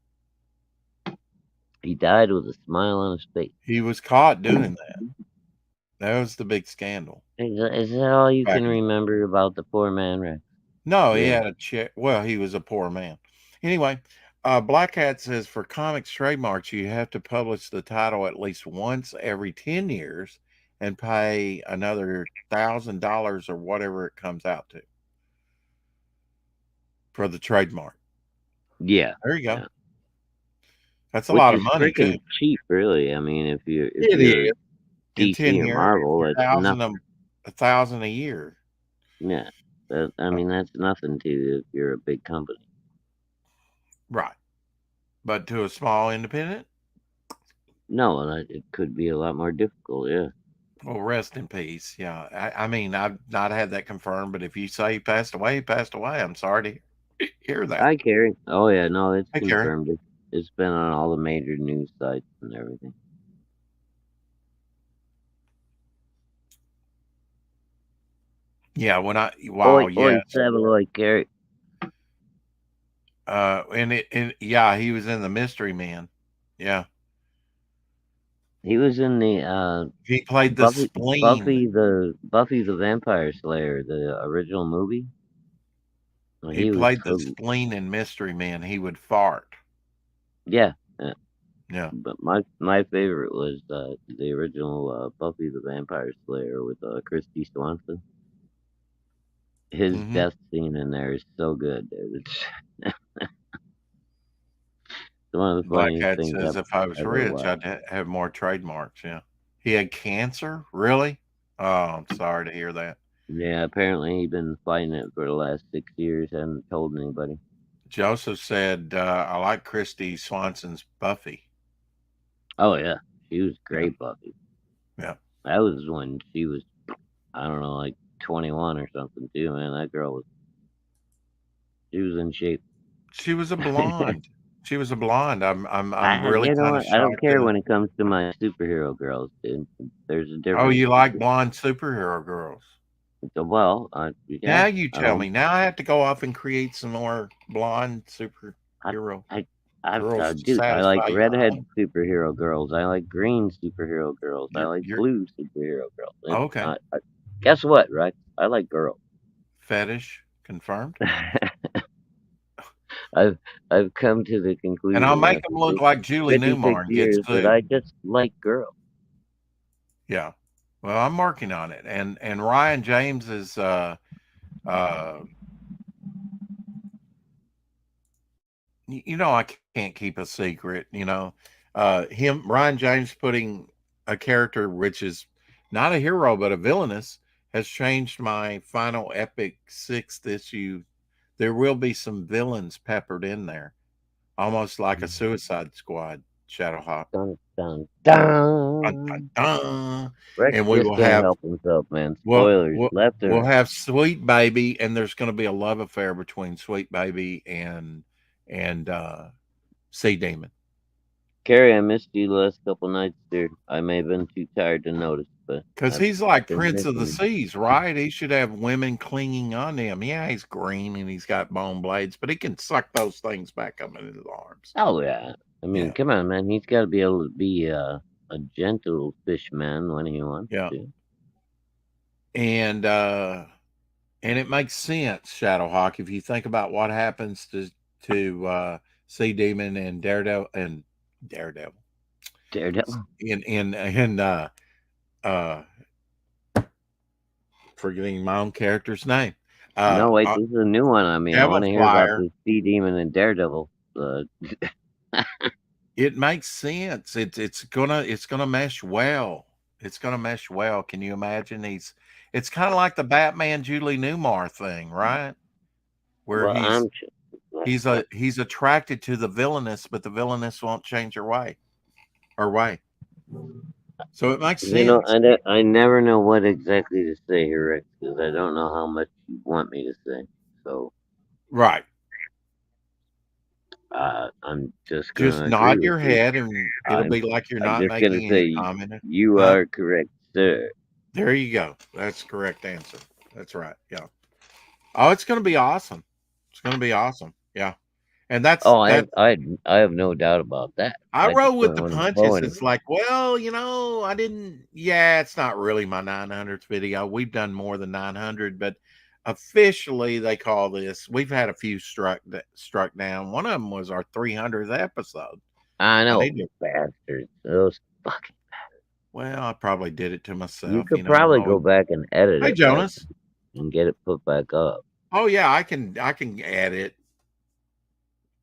He died with a smile on his face. He was caught doing that. That was the big scandal. Is that all you can remember about the poor man, Rex? No, he had a check. Well, he was a poor man. Anyway, Black Hat says for comics trademarks, you have to publish the title at least once every 10 years and pay another $1,000 or whatever it comes out to for the trademark. Yeah. There you go. Yeah. That's a lot of money. Freaking cheap, really. I mean, if you're DC or Marvel, it's nothing. $1,000 a year. Yeah, I mean that's nothing to if you're a big company. Right, but to a small independent, no, it could be a lot more difficult. Yeah. Well, rest in peace. Yeah, I mean, I've not had that confirmed, but if you say he passed away, he passed away. I'm sorry to hear that. Hi, Carrie. Oh yeah, no, it's confirmed. It's been on all the major news sites and everything. Yeah, when I wow, yeah. Oi, Savaloy, Gary. And yeah, he was in the Mystery Man. Yeah. He was in the He played the spleen. Buffy the Vampire Slayer, the original movie. Well, He he was played the so spleen in Mystery Man. He would fart. yeah. Yeah. But my favorite was the original Buffy the Vampire Slayer with Christy Swanson. His Mhm. death scene in there is so good, dude. It's one of the Black funniest Cat things says, I've if I was ever rich, watched. I'd have more trademarks. Yeah. He had cancer? Really? Oh, I'm sorry to hear that. Yeah, apparently he's been fighting it for the last 6 years. Hasn't told anybody. Joseph said, I like Christy Swanson's Buffy. Oh yeah, she was great, Buffy. Yeah. That was when she was, I don't know, like 21 or something too. Man, that girl she was in shape. She was a blonde. She was a blonde. I'm really You know kind of what? I don't shocked care that. when it comes to my superhero girls, dude. There's a Oh, difference. you like blonde superhero girls? Well, Now yeah. you tell me. Now I have to go off and create some more blonde superhero girls to Dude, I like satisfy your redhead hunger. superhero girls. I like green superhero girls. I like Your blue superhero girls. okay. Guess what, Rex? I like girls. Fetish confirmed. I've come to the conclusion. And I'll make them look like Julie 56 Newmar and get years that sued. I just like girls. Yeah. Well, I'm working on it. And Ryan James is you know, I can't keep a secret, you know. Ryan James putting a character which is not a hero but a villainous has changed my final epic 6th issue. There will be some villains peppered in there, almost like a Suicide Squad, Shadowhawk. Dun, dun, Dun, dun, dun. dun. Rex And we just will can't have help himself, man. Spoilers, left or we'll right. have Sweet Baby, and there's going to be a love affair between Sweet Baby and Sea Demon. Carrie, I missed you the last couple nights, dude. I may have been too tired to notice, but Because I've he's like been Prince of the missing you. Seas, right? He should have women clinging on him. Yeah, he's green and he's got bone blades, but he can suck those things back up in his arms. Oh yeah. I mean, Yeah. come on, man. He's got to be able to be a gentle fish man when he wants Yeah. to. And it makes sense, Shadowhawk, if you think about what happens to Sea Demon and Daredevil Daredevil. in forgetting my own character's name. No, wait, this is a new one. I mean, I want to hear about Flyer. the Sea Demon and Daredevil. It makes sense. It's gonna mesh well. It's gonna mesh well. Can you imagine? It's kind of like the Batman Julie Newmar thing, right? Where Well, he's attracted to the villainous, but the villainous won't change her way. So it makes sense. You know, I never know what exactly to say here, Rick, because I don't know how much you want me to say. So right. I'm just gonna Just nod agree your with you. head, and it'll be like you're I'm not just making gonna any say comment. you are correct, sir. There you go. That's the correct answer. That's right. Yeah. Oh, it's going to be awesome. It's going to be awesome. Yeah. And that's I have no doubt about that. I roll with the don't wanna punches. go It's like, well, you know, I didn't. Yeah, it's not really my 900th video. We've done more than 900, but officially they call this. We've had a few struck down. One of them was our 300th episode. I know, bastards. Those fucking. Well, I probably did it to myself. You could probably go back and edit Hey, it, Jonas, and get it put back up. Oh yeah, I can add it.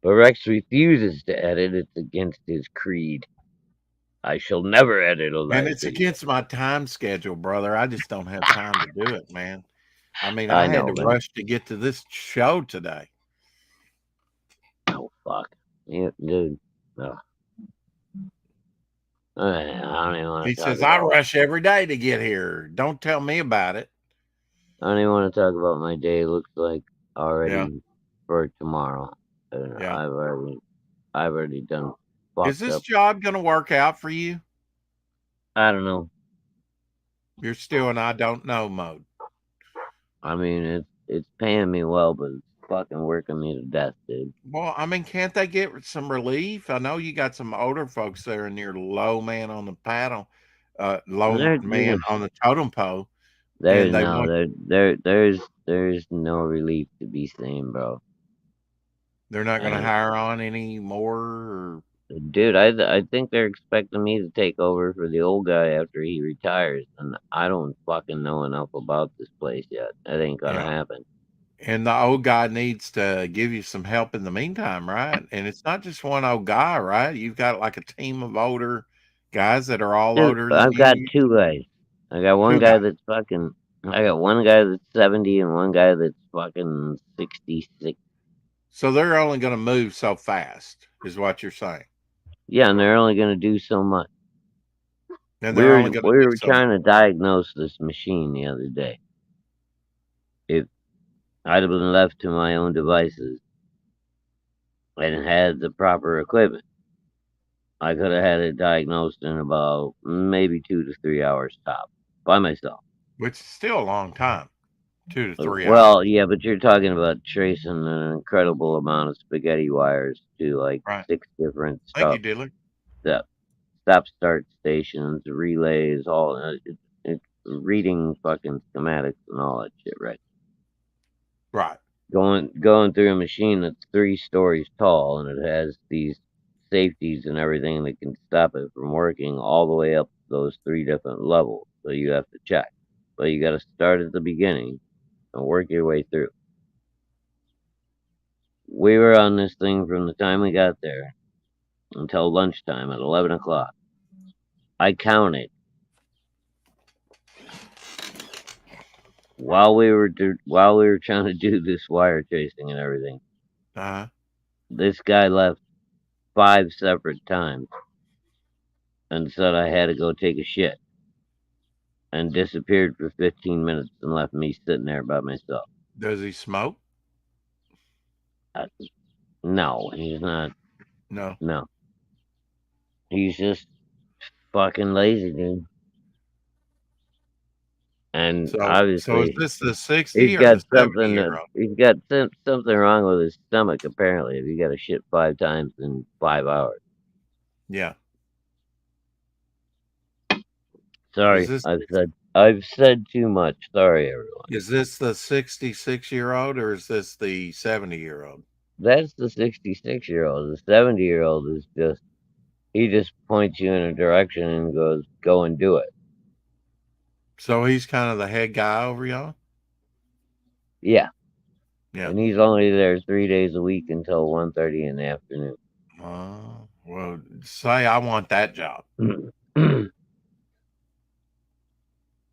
But Rex refuses to edit. It's against his creed. I shall never edit a live And it's video. against my time schedule, brother. I just don't have time to do it, man. I mean, I know, had to man. rush to get to this show today. Oh fuck, yeah, dude. Oh. I don't even want to. He says I rush every day to get here. Don't tell me about it. I don't even want to talk about my day. Looks like already for tomorrow. Yeah. I've already done. Is this job going to work out for you? I don't know. You're still in I don't know mode. I mean, it's paying me well, but it's fucking working me to death, dude. Well, I mean, can't they get some relief? I know you got some older folks there and you're low man on the paddle, low There, man on the totem pole, there's and they no, want there's no relief to be seen, bro. they're not going to And hire on any more. Or, dude, I think they're expecting me to take over for the old guy after he retires, and I don't fucking know enough about this place yet. That ain't gonna yeah, happen. and the old guy needs to give you some help in the meantime, right? And it's not just one old guy, right? You've got like a team of older guys that are all Dude, older than I've got you. 2 guys. I got one Two guy guys. that's fucking. I got one guy that's 70 and one guy that's fucking 66. So they're only going to move so fast, is what you're saying. Yeah, and they're only gonna do so much. And We they're were only going to we do were so much. trying to diagnose this machine the other day. If I'd have been left to my own devices and had the proper equipment, I could have had it diagnosed in about maybe 2 to 3 hours top by myself. Which is still a long time, 2 to 3 hours. Well, yeah, but you're talking about tracing an incredible amount of spaghetti wires to like Right. 6 different Thank you, stuff. Diddler. Stop start stations, relays, all reading fucking schematics and all that shit, right? Right. Going through a machine that's 3 stories tall and it has these safeties and everything that can stop it from working all the way up those 3 different levels. So you have to check. But you got to start at the beginning and work your way through. We were on this thing from the time we got there until lunchtime at 11 o'clock. I counted while we were trying to do this wire tracing and everything. Uh-huh. This guy left 5 separate times and said I had to go take a shit and disappeared for 15 minutes and left me sitting there by myself. Does he smoke? No, he's not. No. No. He's just fucking lazy, dude. And So obviously, is this the 60 he's or got the something 70-year-old? he's got something wrong with his stomach apparently if you got to shit 5 times in 5 hours. Yeah. Sorry, I've said too much. Sorry, everyone. Is this the 66-year-old or is this the 70-year-old? That's the 66-year-old. The 70-year-old is just he just points you in a direction and goes, "Go and do it." So he's kind of the head guy over y'all? Yeah. Yeah. And he's only there 3 days a week until 1:30 in the afternoon. Well, say I want that job.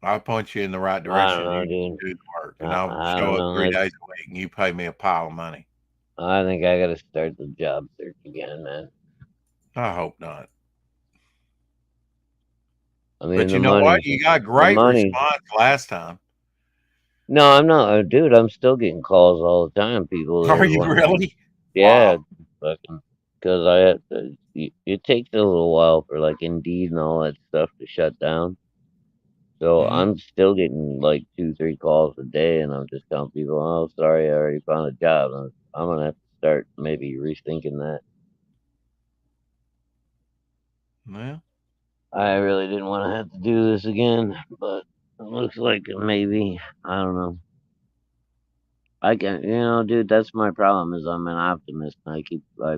I'll point you in the right direction. I don't know, You dude. do the work, and I I'll show don't up know. 3 days a week, and you pay me a pile of money. I think I gotta start the job search again, man. I hope not. I mean, But you know what? You got great response last time. No, I'm not, dude. I'm still getting calls all the time. People Are you really? Yeah, Wow. fucking. Because I have to. It takes a little while for like Indeed and all that stuff to shut down. So I'm still getting like 2, 3 calls a day, and I'm just telling people, "Oh, sorry, I already found a job." I'm gonna have to start maybe rethinking that. Well, I really didn't want to have to do this again, but it looks like maybe. I don't know. I can, dude, that's my problem is I'm an optimist. I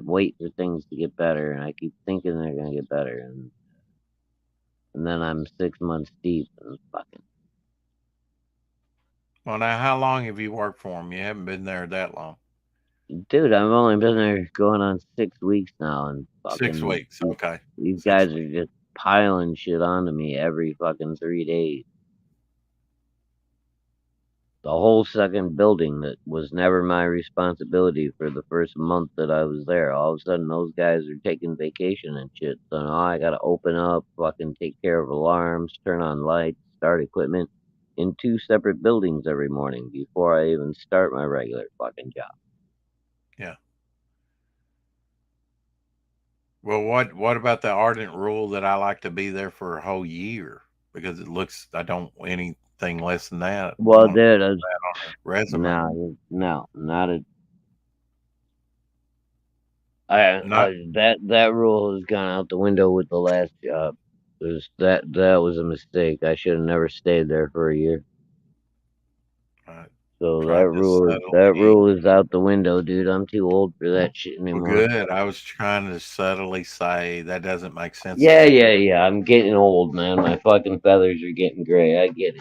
wait for things to get better, and I keep thinking they're gonna get better, and then I'm 6 months deep and fucking. Well, now, how long have you worked for him? You haven't been there that long. Dude, I've only been there going on 6 weeks now, and fucking 6 weeks, okay. These guys are just piling shit onto me every fucking 3 days. The whole second building that was never my responsibility for the first month that I was there. All of a sudden, those guys are taking vacation and shit. So now I gotta open up, fucking take care of alarms, turn on lights, start equipment in 2 separate buildings every morning before I even start my regular fucking job. Yeah. Well, what about the ardent rule that I like to be there for a whole year? Because I don't anything less than that. Well, dude, resume. No, not a. Not That rule has gone out the window with the last job. That was a mistake. I should have never stayed there for a year. So tried to settle that me. rule is out the window, dude. I'm too old for that shit Well, anymore. good. I was trying to subtly say that doesn't make sense. Yeah. I'm getting old, man. My fucking feathers are getting gray. I get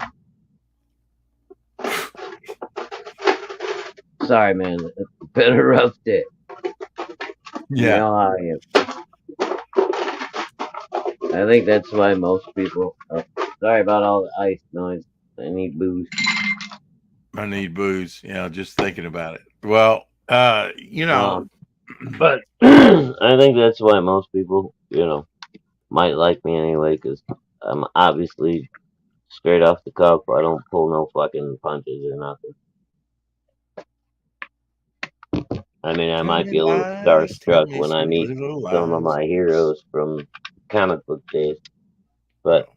it. Sorry, man. It's been a rough day. You Yeah. know how I am. I think that's why most people. Sorry about all the ice noise. I need booze. I need booze. Just thinking about it. Well, But I think that's why most people, might like me anyway, because I'm obviously straight off the cuff. I don't pull no fucking punches or nothing. I mean, I might be a little starstruck when I meet some of my heroes from comic book days, but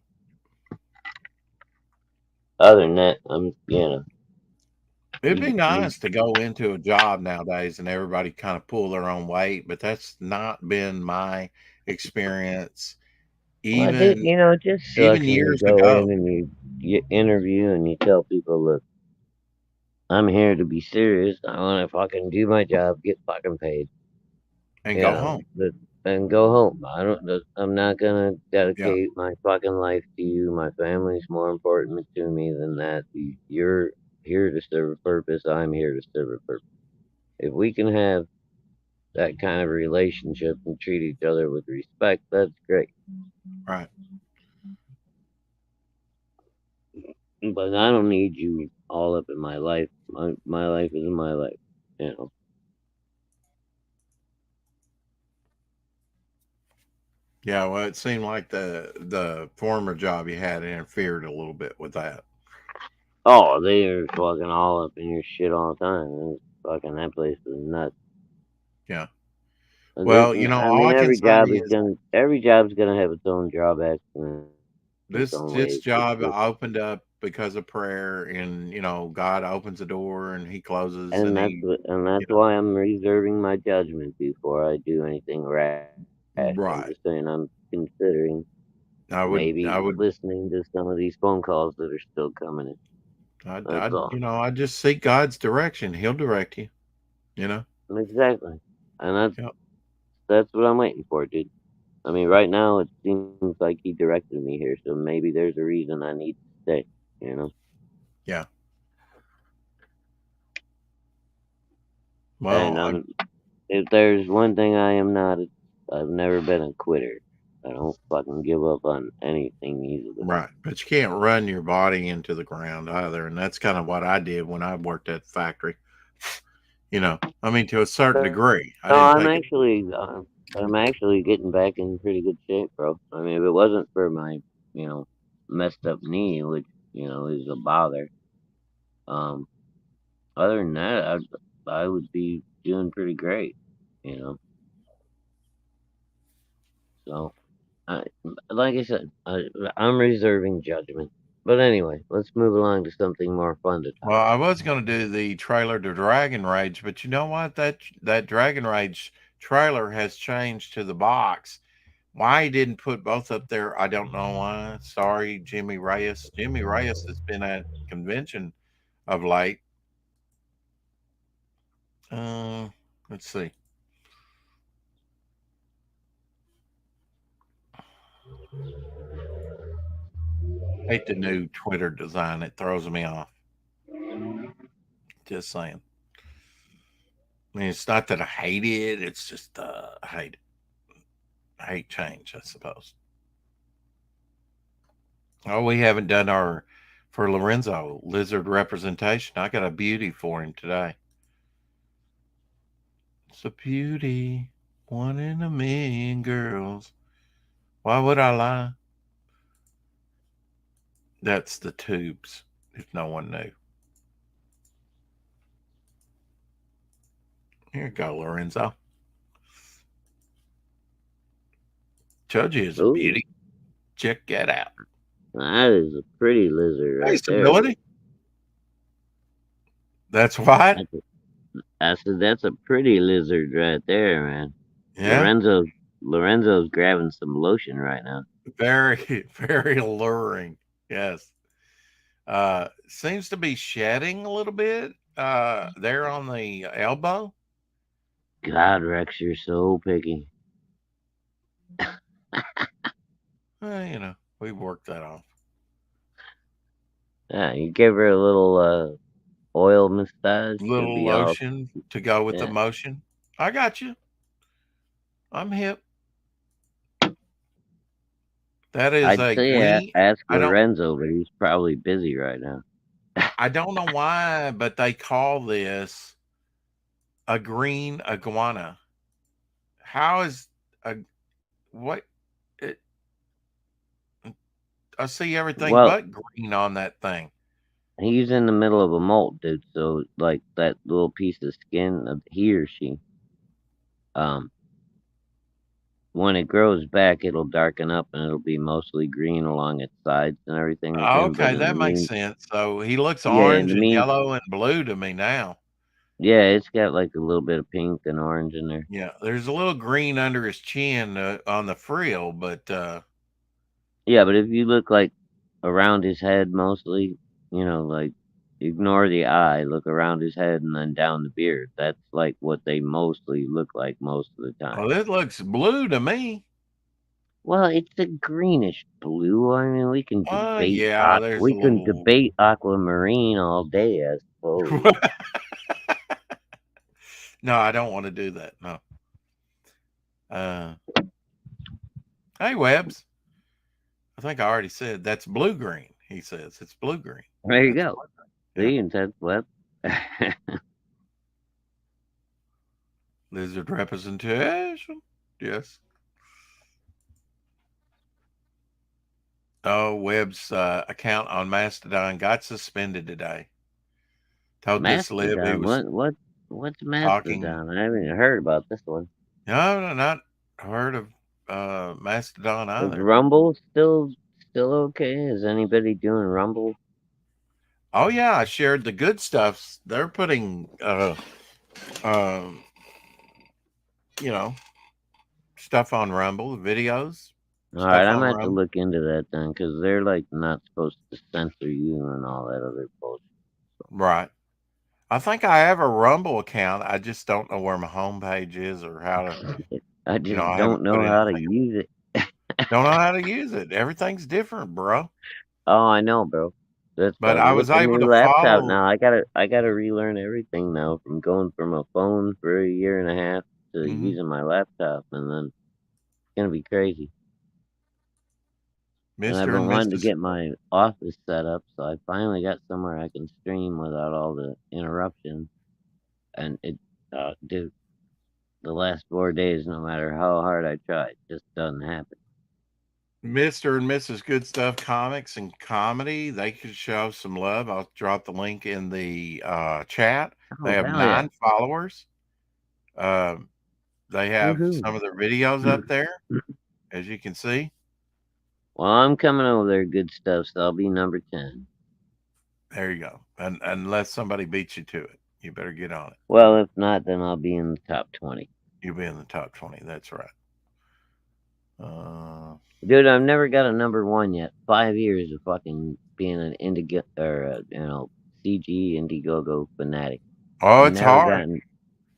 other than that, it'd be nice to go into a job nowadays and everybody kind of pull their own weight, but that's not been my experience. Well, Even it just sucks even when you years go ago. in and you interview and you tell people, look, I'm here to be serious. I want to fucking do my job, get fucking paid, And go home. and go home. I'm not gonna Yeah. dedicate my fucking life to you. My family's more important to me than that. You're here to serve a purpose. I'm here to serve a purpose. If we can have that kind of relationship and treat each other with respect, that's great. Right. But I don't need you all up in my life. My life is my life, Yeah, well, it seemed like the former job you had interfered a little bit with that. Oh, they are fucking all up in your shit all the time. Fucking that place is nuts. Yeah. Well, all I can every say job is every job's gonna have its own drawbacks and its this own this ways. job opened up because of prayer, and God opens the door and He closes, And that's why I'm reserving my judgment before I do anything rash. I'm right. just saying I'm considering I maybe would listening to some of these phone calls that are still coming in. That's all. I just seek God's direction. He'll direct you. Exactly. And Yep. that's what I'm waiting for, dude. I mean, right now it seems like he directed me here, so maybe there's a reason I need to stay, Yeah. Well, And if there's one thing I am not, I've never been a quitter. I don't fucking give up on anything easily. right. But you can't run your body into the ground either. And that's kind of what I did when I worked at the factory. I mean, to a certain degree. I'm actually getting back in pretty good shape, bro. I mean, if it wasn't for my, messed up knee, which, is a bother. Other than that, I would be doing pretty great, So, like I said, I'm reserving judgment. But anyway, let's move along to something more fun to talk Well, I was going to do the trailer to Dragon Rage, but you know what? That Dragon Rage trailer has changed to the box. Why he didn't put both up there, I don't know why. Sorry, Jimmy Reyes. Jimmy Reyes has been at convention of late. Let's see. Hate the new Twitter design. It throws me off. Just saying. I mean, it's not that I hate it. It's just I hate it. I hate change, I suppose. Oh, we haven't done our for Lorenzo lizard representation. I got a beauty for him today. It's a beauty, one in a million girls. Why would I lie? That's the Tubes, if no one knew. Here you go, Lorenzo. Told you it's a beauty. Check that out. That is a pretty lizard right there. Stability. That's what? I said, that's a pretty lizard right there, man. Yeah. Lorenzo's grabbing some lotion right now. Very, very alluring. Yes. Seems to be shedding a little bit there on the elbow. God, Rex, you're so picky. Well, we worked that off. Yeah, you give her a little oil massage. Little lotion to go with the motion. I got you. I'm hip. That is I'd a say green. ask Lorenzo, but he's probably busy right now. I don't know why, but they call this a green iguana. How is what? I see everything but green on that thing. He's in the middle of a molt, dude. So like that little piece of skin of he or she, when it grows back, it'll darken up and it'll be mostly green along its sides and everything. Okay, that makes sense. So he looks orange and yellow and blue to me now. Yeah, it's got like a little bit of pink and orange in there. Yeah, there's a little green under his chin on the frill, but yeah, but if you look like around his head mostly, like ignore the eye, look around his head and then down the beard. That's like what they mostly look like most of the time. Well, it looks blue to me. Well, it's a greenish blue. I mean, we can debate. Yeah, we can debate aquamarine all day, I suppose. No, I don't want to do that. No. Hey, Webbs. I think I already said that's blue green. He says it's blue green. There you go. See, and that's Webb. Lizard representation. Yes. Oh, Webb's account on Mastodon got suspended today. Told Mastodon? this lib he was what's Mastodon? I haven't heard about this one. No, not heard of Mastodon either. Is Rumble still okay? Is anybody doing Rumble? Oh yeah, I shared the good stuff. They're putting stuff on Rumble, videos. All right, I'm gonna have to look into that then, because they're like not supposed to censor you and all that other bullshit. Right. I think I have a Rumble account. I just don't know where my homepage is or how to. I just don't know how to use it. Don't know how to use it. Everything's different, bro. Oh, I know, bro. But I was able to laptop follow. Now I gotta relearn everything now from going from a phone for a year and a half to using my laptop, and then it's gonna be crazy. And I've been wanting to get my office set up, so I finally got somewhere I can stream without all the interruptions. And it, dude, the last 4 days, no matter how hard I try, it just doesn't happen. Mr. and Mrs. Good Stuff Comics and Comedy, they could show some love. I'll drop the link in the chat. They have 9 followers. They have some of their videos up there, as you can see. Well, I'm coming over there, Good Stuff, so I'll be number 10. There you go. And unless somebody beats you to it, you better get on it. Well, if not, then I'll be in the top 20. You'll be in the top 20. That's right. Dude, I've never got a number 1 yet. 5 years of fucking being an CG Indiegogo fanatic. Oh, it's hard.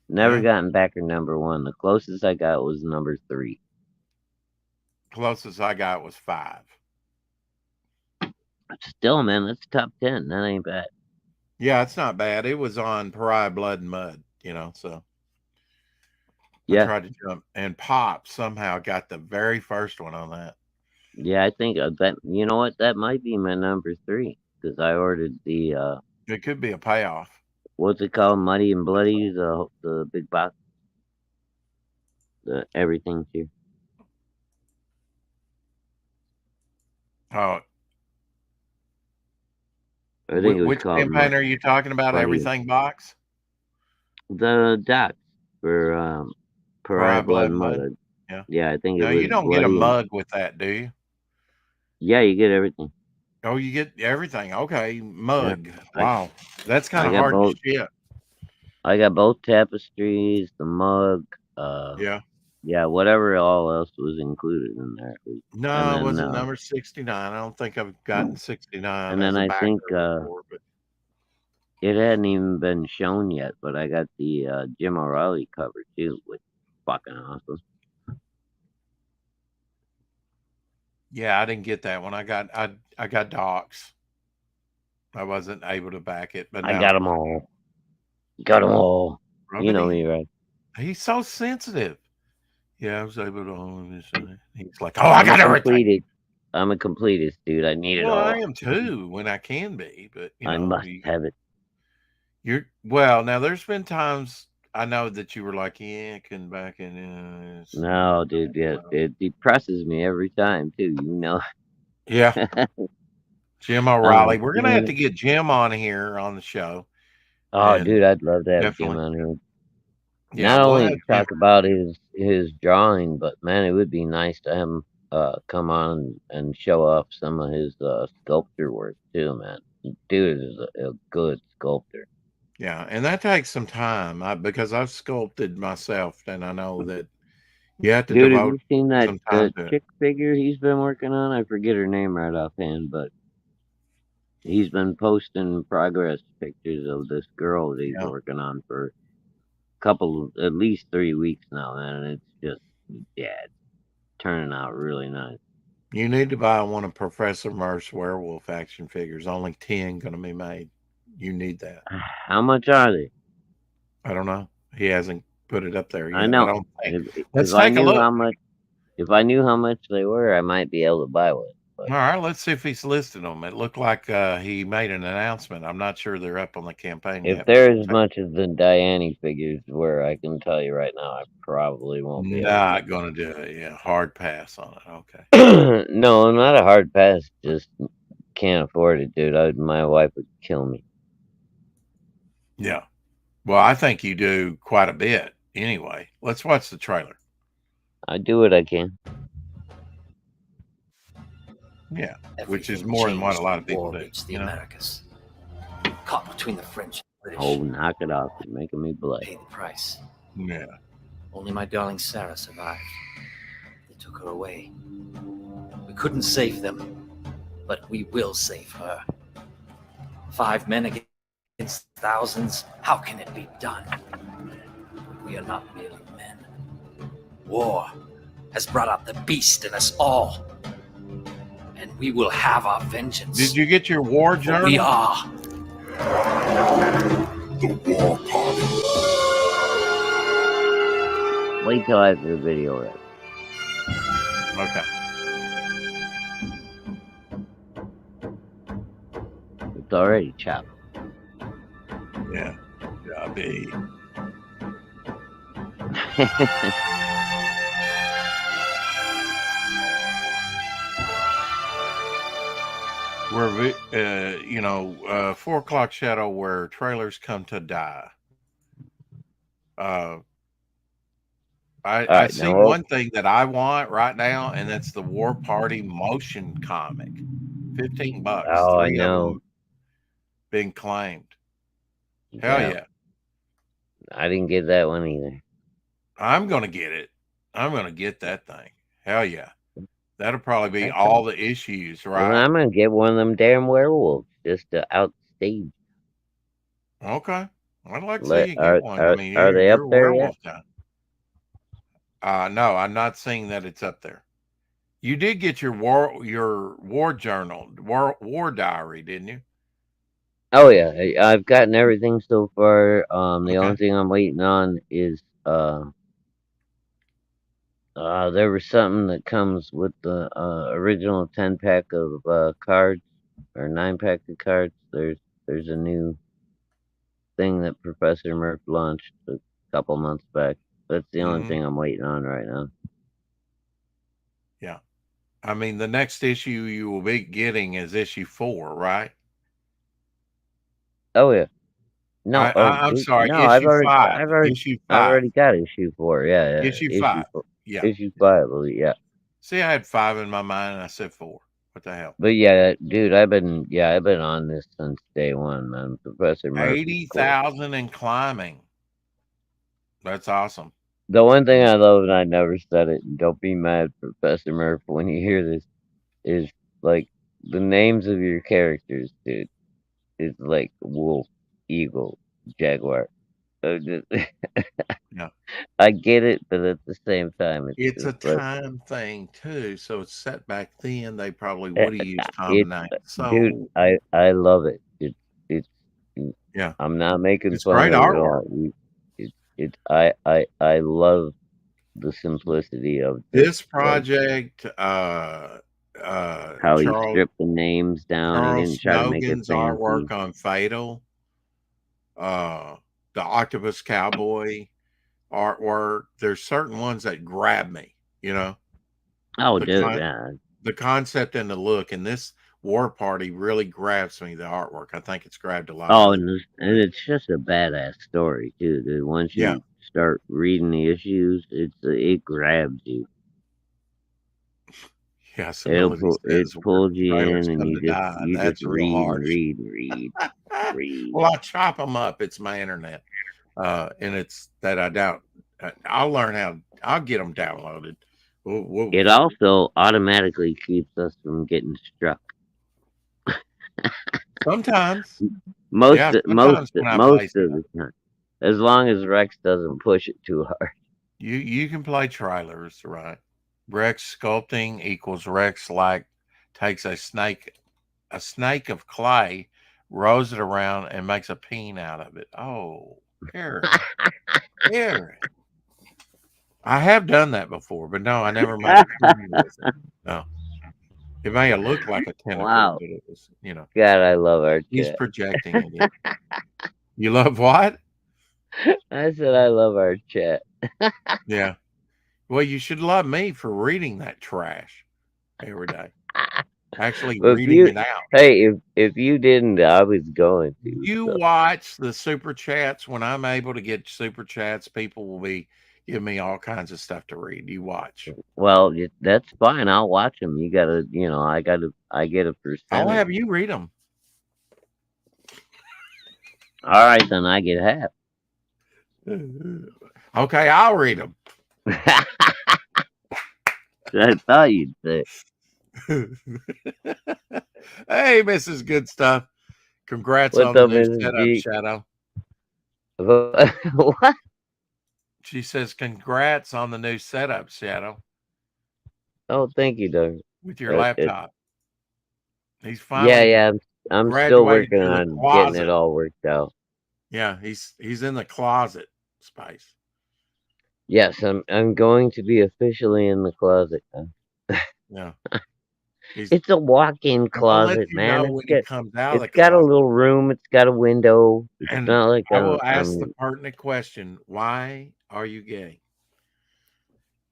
Never gotten backer number 1. The closest I got was number 3. Closest I got was 5. Still, man, that's top 10. That ain't bad. Yeah, it's not bad. It was on Pariah Blood and Mud, so. Yeah. I tried to jump, and Pop somehow got the very first one on that. Yeah, I think that, you know what? That might be my number 3, because I ordered the... It could be a payoff. What's it called? Muddy and Bloody, the big box. The everything here. Oh. I think which campaign are you talking about? Bloody. Everything box? The docs for Pariah Blood and Mud. Yeah. Yeah, I think no, it was. You don't get a mug with that, do you? Yeah, you get everything. Oh, you get everything. Okay, mug. I- Wow, that's kind I of got hard both. to ship. I got both tapestries, the mug, Yeah. yeah, whatever all else was included in there. No, And it then, wasn't number 69. I don't think I've gotten 69 and as then a I backer think before, but it hadn't even been shown yet, but I got the Jim O'Reilly cover too, which is fucking awesome. yeah, I didn't get that one. I got Doc's. I wasn't able to back it, but I no. got them all. Got them all. You know Robert, me, right? he's so sensitive. Yeah, I was able to own this. He's like, oh, I got everything. I'm a completist, dude. I need it Well, all. I am too when I can be, but you know, I must have it. Well, now there's been times I know that you were like, yeah, I couldn't back it. No, dude, yeah, it depresses me every time too. You know. Yeah. Jim O'Reilly. We're gonna have to get Jim on here on the show. Oh, And dude, I'd love to have definitely. Jim on here. Yeah, Not we'll only have to talk about his drawing, but man, it would be nice to have him come on and show off some of his sculpture work too, man. Dude is a good sculptor. Yeah, and that takes some time because I've sculpted myself, and I know that you have to Dude, have devote you seen that some time to it. chick figure he's been working on? I forget her name right offhand, but he's been posting progress pictures of this girl that he's Yeah. working on for at least 3 weeks now, man, and it's just, yeah, it's turning out really nice. You need to buy one of Professor Murph's werewolf action figures. Only 10 going to be made. You need that. How much are they? I don't know. He hasn't put it up there yet. I know. I don't think. Let's take a look. If I knew how much they were, I might be able to buy one. But... All right, let's see if he's listed them. It looked like he made an announcement. I'm not sure they're up on the campaign yet. If they're as much as the Diane figures were, I can tell you right now, I probably won't be not going to do it. Yeah, hard pass on it. Okay. No, not a hard pass. Just can't afford it, dude. My wife would kill me. Yeah. Well, I think you do quite a bit. Anyway, let's watch the trailer. I do what I can. Yeah, which is more than what a lot of people do. The Americas. Caught between the French and British. Oh, knock it off. You're making me blood. Pay the price. Yeah. Only my darling Sarah survived. They took her away. We couldn't save them, but we will save her. 5 men against thousands. How can it be done? We are not merely men. War has brought out the beast in us all. And we will have our vengeance. Did you get your war journal? We are the War Party. Wait till I have the video ready. Okay. It's already chopped. Yeah. Be. Where 4 o'clock shadow, where trailers come to die. I see one thing that I want right now, and that's the War Party motion comic. $15. Oh, I know. Being claimed. Hell yeah. I didn't get that one either. I'm gonna get it. I'm gonna get that thing. Hell yeah. That'll probably be all the issues, right? Well, I'm gonna get one of them damn werewolves just to outstage. Okay. I'd like to see you get one. Are they up there yet? No, I'm not seeing that it's up there. You did get your war journal, war diary, didn't you? Oh yeah, I've gotten everything so far. The only thing I'm waiting on is there was something that comes with the original 10-pack of cards or 9-pack of cards. There's a new thing that Professor Murph launched a couple months back. That's the only thing I'm waiting on right now. Yeah. I mean, the next issue you will be getting is issue 4, right? Oh yeah. No, I'm sorry. No, issue 5. I've already got issue 4. Yeah, yeah. Issue 5. Yeah. Issue 5. Yeah. See, I had 5 in my mind, and I said 4. What the hell? But yeah, dude, I've been on this since day one, man. Professor Murphy. 80,000 and climbing. That's awesome. The one thing I love, and I never said it, and don't be mad, Professor Murphy, when you hear this, is like the names of your characters, dude. Is like wolf, eagle, jaguar. Yeah. I get it, but at the same time, It's a it's like, time thing too. So it's set back then. They probably would have used common it's names. dude, So I love it. It's yeah, I'm not making it's fun great of it at artwork. all. I love the simplicity of This just like project, how he Charles stripped the names down. He didn't try to make it Snowgan's fancy. artwork on Fatal, the Octopus Cowboy artwork. There's certain ones that grab me, you know. Oh, The dude, con- yeah. The concept and the look, and this War Party really grabs me. The artwork, I think it's grabbed a lot. Oh, of and it's just a badass story too, dude. Once Yeah. you start reading the issues, it grabs you. Yeah, some of these It pulls you in, and you That's just real hard. read. Well, I chop them up. It's my internet, and it's that I doubt. I'll learn how. I'll get them downloaded. It also automatically keeps us from getting struck. Sometimes. Most sometimes when I play of the time, as long as Rex doesn't push it too hard. You can play trailers, right? Rex sculpting equals Rex takes a snake of clay, rolls it around, and makes a peen out of it. Oh, Aaron. Aaron. I have done that before, but no, I never made a peen with it. No. It may have looked like a tentacle, Wow. but it was, you know. God, I love our He's chat. projecting it. You love what? I said I love our chat. Yeah. Well, you should love me for reading that trash every day. Actually reading it out. Hey, if you didn't, I was going to. You watch the super chats. When I'm able to get super chats, people will be giving me all kinds of stuff to read. You watch. Well, that's fine. I'll watch them. You gotta, I get a percentage. I'll have you read them. All right, then I get half. Okay, I'll read them. I thought you'd say. Hey, Mrs. Good Stuff. Congrats What's on the up, new Mrs. setup, G? Shadow. What? She says, congrats on the new setup, Shadow. Oh, thank you, Doug. With your laptop. He's finally Yeah. I'm still working on getting it all worked out. Yeah, he's in the closet space. Yes, I'm going to be officially in the closet now. Yeah. It's a walk-in closet, man. It comes out it's got a little room. It's got a window. It's and not like I will ask the pertinent question: why are you gay?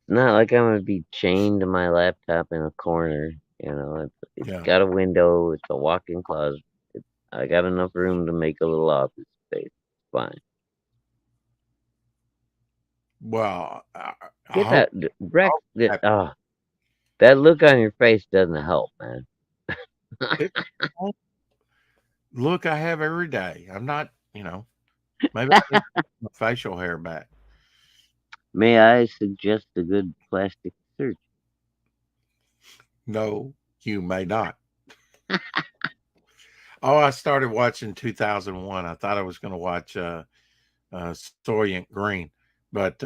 Not like I'm gonna be chained to my laptop in a corner. It's got a window. It's a walk-in closet. I got enough room to make a little office space. It's fine. Well, get that, Rex. That look on your face doesn't help, man. Look, I have every day. I'm not, maybe I need my facial hair back. May I suggest a good plastic surgery? No, you may not. I started watching 2001. I thought I was going to watch Soylent Green, but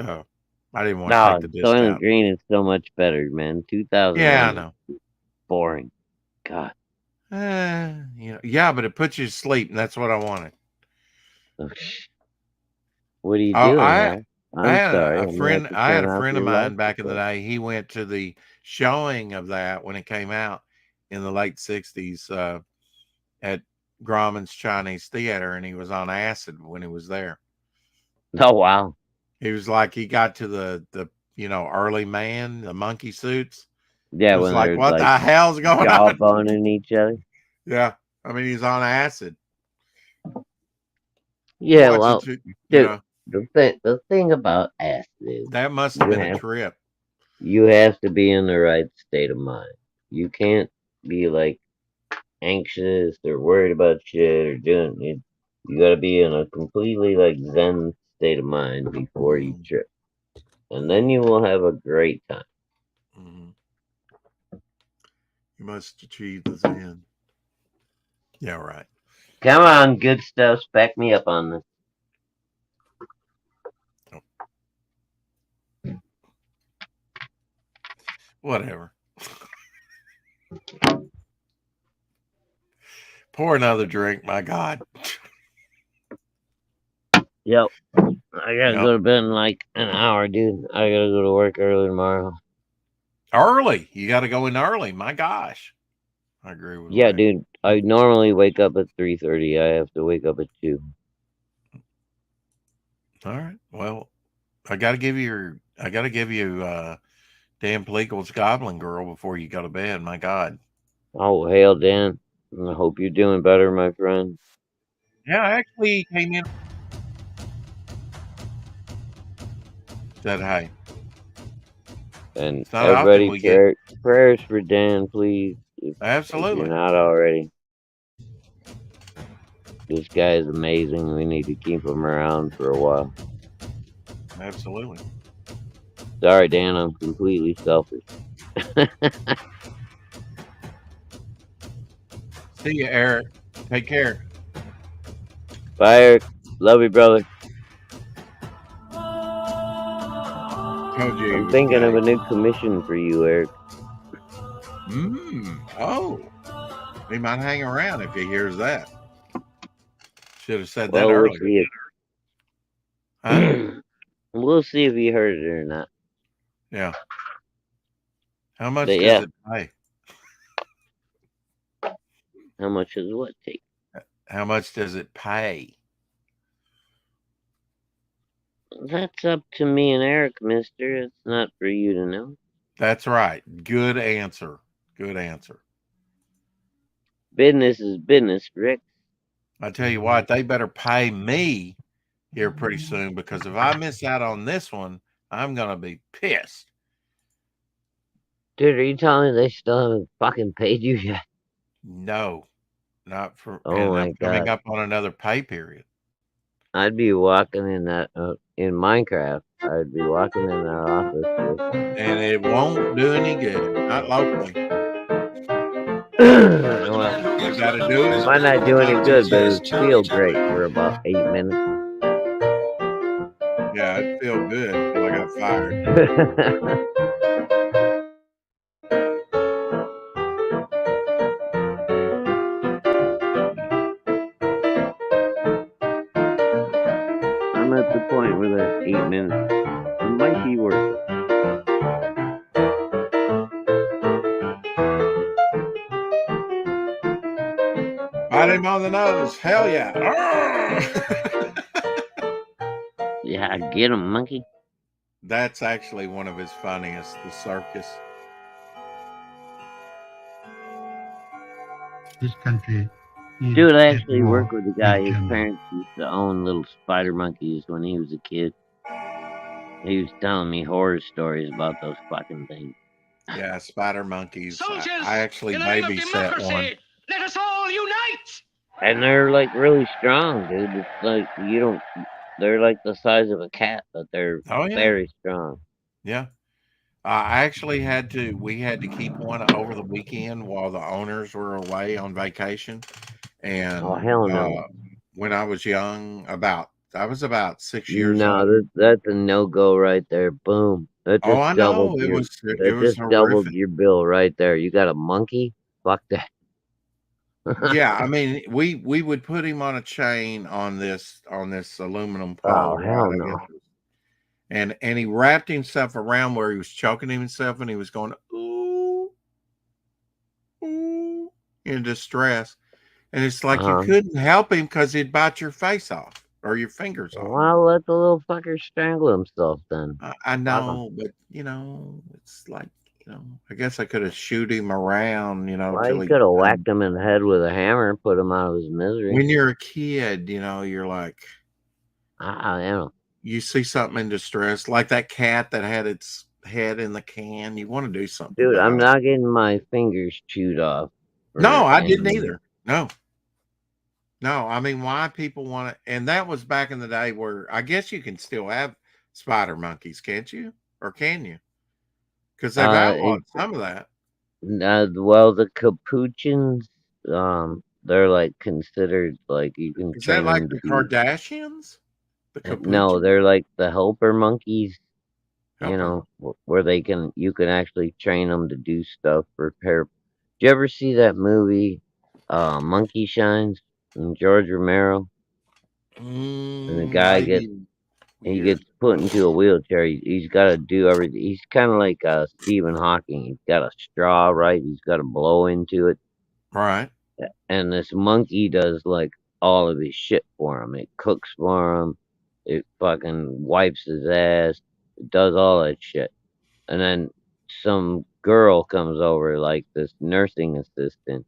I didn't want to take the disc Soylent out. Green is so much better, man. 2001. Yeah, I know. Boring. God. Yeah, but it puts you to sleep, and that's what I wanted. What are you doing? I had sorry. a friend. I had a friend of mine back in the day. He went to the showing of that when it came out in the late '60s at Grauman's Chinese Theater, and he was on acid when he was there. Oh wow! He was like, he got to the early man, the monkey suits. Yeah, it was like, what the hell's going on? Jawboning each other. Yeah, I mean, he's on acid. Yeah, well, dude, the thing about acid is that must have been a trip. You have to be in the right state of mind. You can't be like anxious or worried about shit or doing it. You gotta be in a completely like zen state of mind before you trip, and then you will have a great time. Mhm. You must achieve the Zen. Yeah, right. Come on, good stuff. Back me up on this. Whatever. Pour another drink, my God. Yep. I gotta Yep. go to bed in like an hour, dude. I gotta go to work early tomorrow. Early. You got to go in early. My gosh. I agree with Yeah, Ray. dude. I normally wake up at 3:30. I have to wake up at 2. All right. Well, I got to give you Dan Pleagle's Goblin Girl before you go to bed. My God. Oh, hail, Dan. I hope you're doing better, my friend. Yeah, actually, he came in. Said hi. And It's not often everybody, we get. prayers for Dan, please. If you're Absolutely. not already. This guy is amazing. We need to keep him around for a while. Absolutely. Sorry, Dan. I'm completely selfish. See you, Eric. Take care. Bye, Eric. Love you, brother. Told you he I'm was thinking of gay. a new commission for you, Eric. Oh. He might hang around if he hears that. Should have said Well, that we'll earlier. see Huh? We'll see if he heard it or not. Yeah. How much But does yeah. it pay? How much does what take? How much does it pay? That's up to me and Eric, mister. It's not for you to know. That's right. Good answer. Good answer. Business is business, Rick. I tell you what, they better pay me here pretty soon, because if I miss out on this one, I'm going to be pissed. Dude, are you telling me they still haven't fucking paid you yet? No, not for. Oh and my I'm coming God. up on another pay period. I'd be walking in that in Minecraft. I'd be walking in that office with. And it won't do any good. Not locally. Well, You got to do it. it might not do any good, but it would feel great for about 8 minutes. Yeah, it feel good until I got fired. I'm at the point where that 8 minutes might be worth it. Bite him on the nose. Hell yeah. Yeah, get him, monkey. That's actually one of his funniest, the circus. This country. Dude, I actually work with a guy. His parents used to own little spider monkeys when he was a kid. He was telling me horror stories about those fucking things. Yeah, spider monkeys. Soldiers, I actually in the name of babysat one. democracy, let us all unite! And they're like really strong, dude. It's like they're like the size of a cat, but they're very strong. Yeah. I actually we had to keep one over the weekend while the owners were away on vacation. And oh, hell no. When I was young, I was about 6 years old. No, that's a no-go right there. Boom. That just I know. It was doubled your bill right there. You got a monkey? Fuck that. Yeah, I mean, we would put him on a chain on this aluminum pole. Oh, hell no. And he wrapped himself around where he was choking himself, and he was going, ooh, ooh, in distress. And it's like you couldn't help him because he'd bite your face off or your fingers off. Well, let the little fucker strangle himself then. I know, but, it's like, I guess I could have shoot him around, Well, you could have whacked him in the head with a hammer and put him out of his misery. When you're a kid, you're like, I don't know. You see something in distress, like that cat that had its head in the can. You want to do something Dude, about I'm it. not getting my fingers chewed off. No, for I didn't any- either. No. No, I mean, why people want to, and that was back in the day where I guess you can still have spider monkeys, can't you? Or can you? Because they've outlawed some of that. Well, the capuchins, they're like considered like you can Is train that like them to the be. Kardashians? The No, capuchin? they're like the helper monkeys. You Helper. know, where you can actually train them to do stuff. Repair. Did you ever see that movie, Monkey Shines, from George Romero? And the guy gets Maybe. he Yeah. gets put into a wheelchair. He's got to do everything. He's kind of like Stephen Hawking. He's got a straw, right? He's got to blow into it. Right. And this monkey does like all of his shit for him. It cooks for him. It fucking wipes his ass. It does all that shit. And then some girl comes over, like this nursing assistant,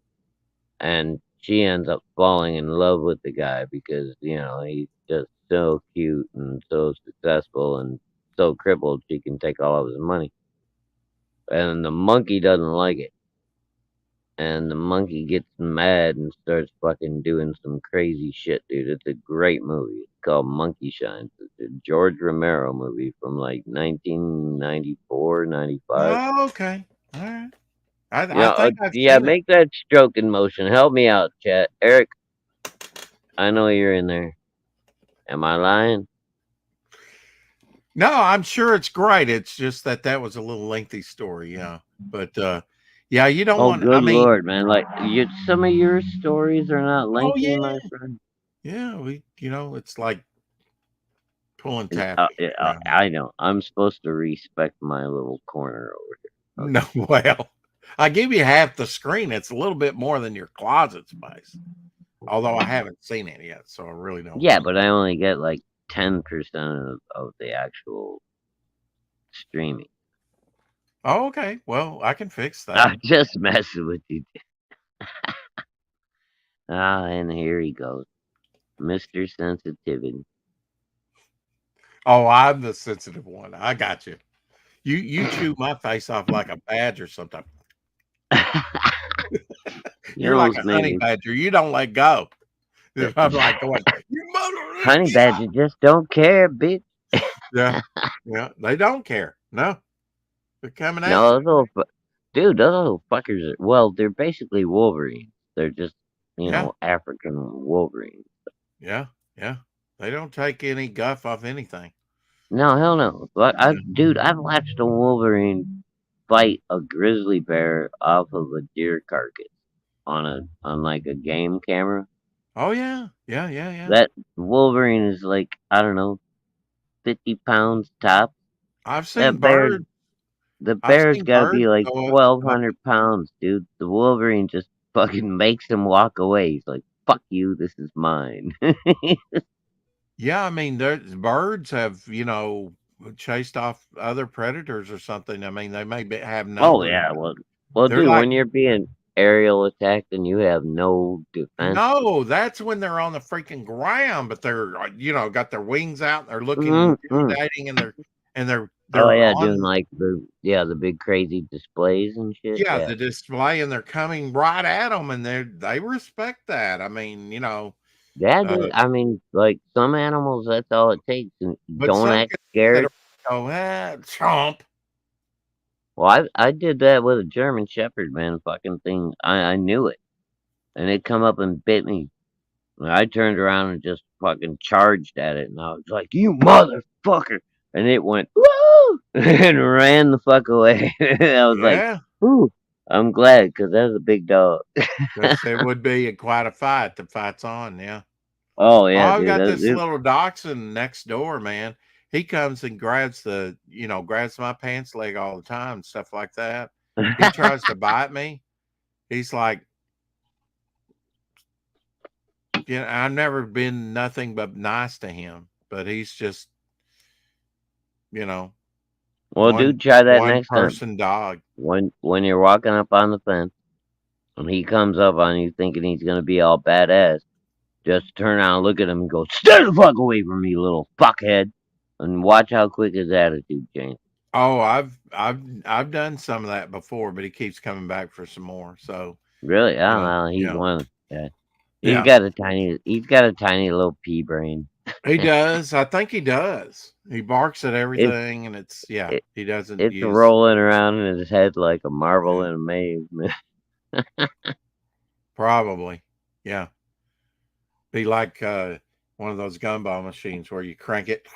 and she ends up falling in love with the guy because, you know, he's just so cute and so successful and so crippled she can take all of his money. And the monkey doesn't like it. And the monkey gets mad and starts fucking doing some crazy shit, dude. It's a great movie. It's called Monkey Shines. It's a George Romero movie from like 1994, 95. Oh, okay. All right. I Yeah, think I've yeah, seen it. make that stroking motion. Help me out, chat. Eric, I know you're in there. Am I lying? No, I'm sure it's great. It's just that was a little lengthy story. Yeah. But, yeah, you don't Oh, want, good I mean, lord, man. Like, some of your stories are not oh, lengthy, yeah. my friend. Yeah. It's like pulling taffy. Yeah, I know. I'm supposed to respect my little corner over here. No, well, I give you half the screen. It's a little bit more than your closet space. Although I haven't seen it yet, so I really don't Yeah, know. but I only get like 10% of the actual streaming. Oh, okay. Well, I can fix that. I'm just messing with you. And here he goes. Mr. Sensitivity. Oh, I'm the sensitive one. I got you. You chew my face off like a badger sometimes. You're like a honey badger. You don't let go. I'm like going, you mother. Honey badger just don't care, bitch. Yeah. Yeah. They don't care. No. They're coming at No, you. dude, those little fuckers well, they're basically Wolverines. They're just, you Yeah. know, African Wolverines. Yeah. Yeah. They don't take any guff off anything. No, hell no. But dude, I've watched a Wolverine fight a grizzly bear off of a deer carcass on like a game camera. Oh yeah. Yeah, yeah, yeah. That Wolverine is like, I don't know, 50 pounds top. I've seen birds. The bear's gotta be like 1,200 pounds, dude. The Wolverine just fucking makes him walk away. He's like, fuck you, this is mine. Yeah, I mean, birds have, chased off other predators or something. I mean, they may have no. Oh yeah, well, dude, when you're being aerial attacked and you have no defense. No, that's when they're on the freaking ground, but they're, got their wings out. They're looking intimidating, and they're oh yeah, doing like the big crazy displays and shit. Yeah, the display, and they're coming right at them, and they respect that. I mean, Yeah, dude. I mean, like some animals, that's all it takes. And don't act scared. Oh, chomp. Well, I did that with a German Shepherd, man. Fucking thing. I knew it, and it come up and bit me. And I turned around and just fucking charged at it, and I was like, "You motherfucker!" And it went woo and ran the fuck away. I was like, "Ooh." I'm glad because that was a big dog. It would be quite a fight. The fight's on, yeah. Oh yeah, I've got this little dachshund next door, man. He comes and grabs my pants leg all the time and stuff like that. He tries to bite me. He's like, I've never been nothing but nice to him, but he's just, Well, dude, try that next time. One-person dog. When you're walking up on the fence, and he comes up on you thinking he's gonna be all badass, just turn around and look at him and go, "Stay the fuck away from me, little fuckhead," and watch how quick his attitude changes. Oh, I've done some of that before, but he keeps coming back for some more. So Really? I don't know. He's yeah, one. Yeah. yeah, He's got a tiny little pea brain. he does. I think he does. He barks at It's everything, and it's yeah. it, He doesn't it's use. rolling around in his head like a marble Yeah, in a maze. probably. Yeah, be like one of those gumball machines where you crank it,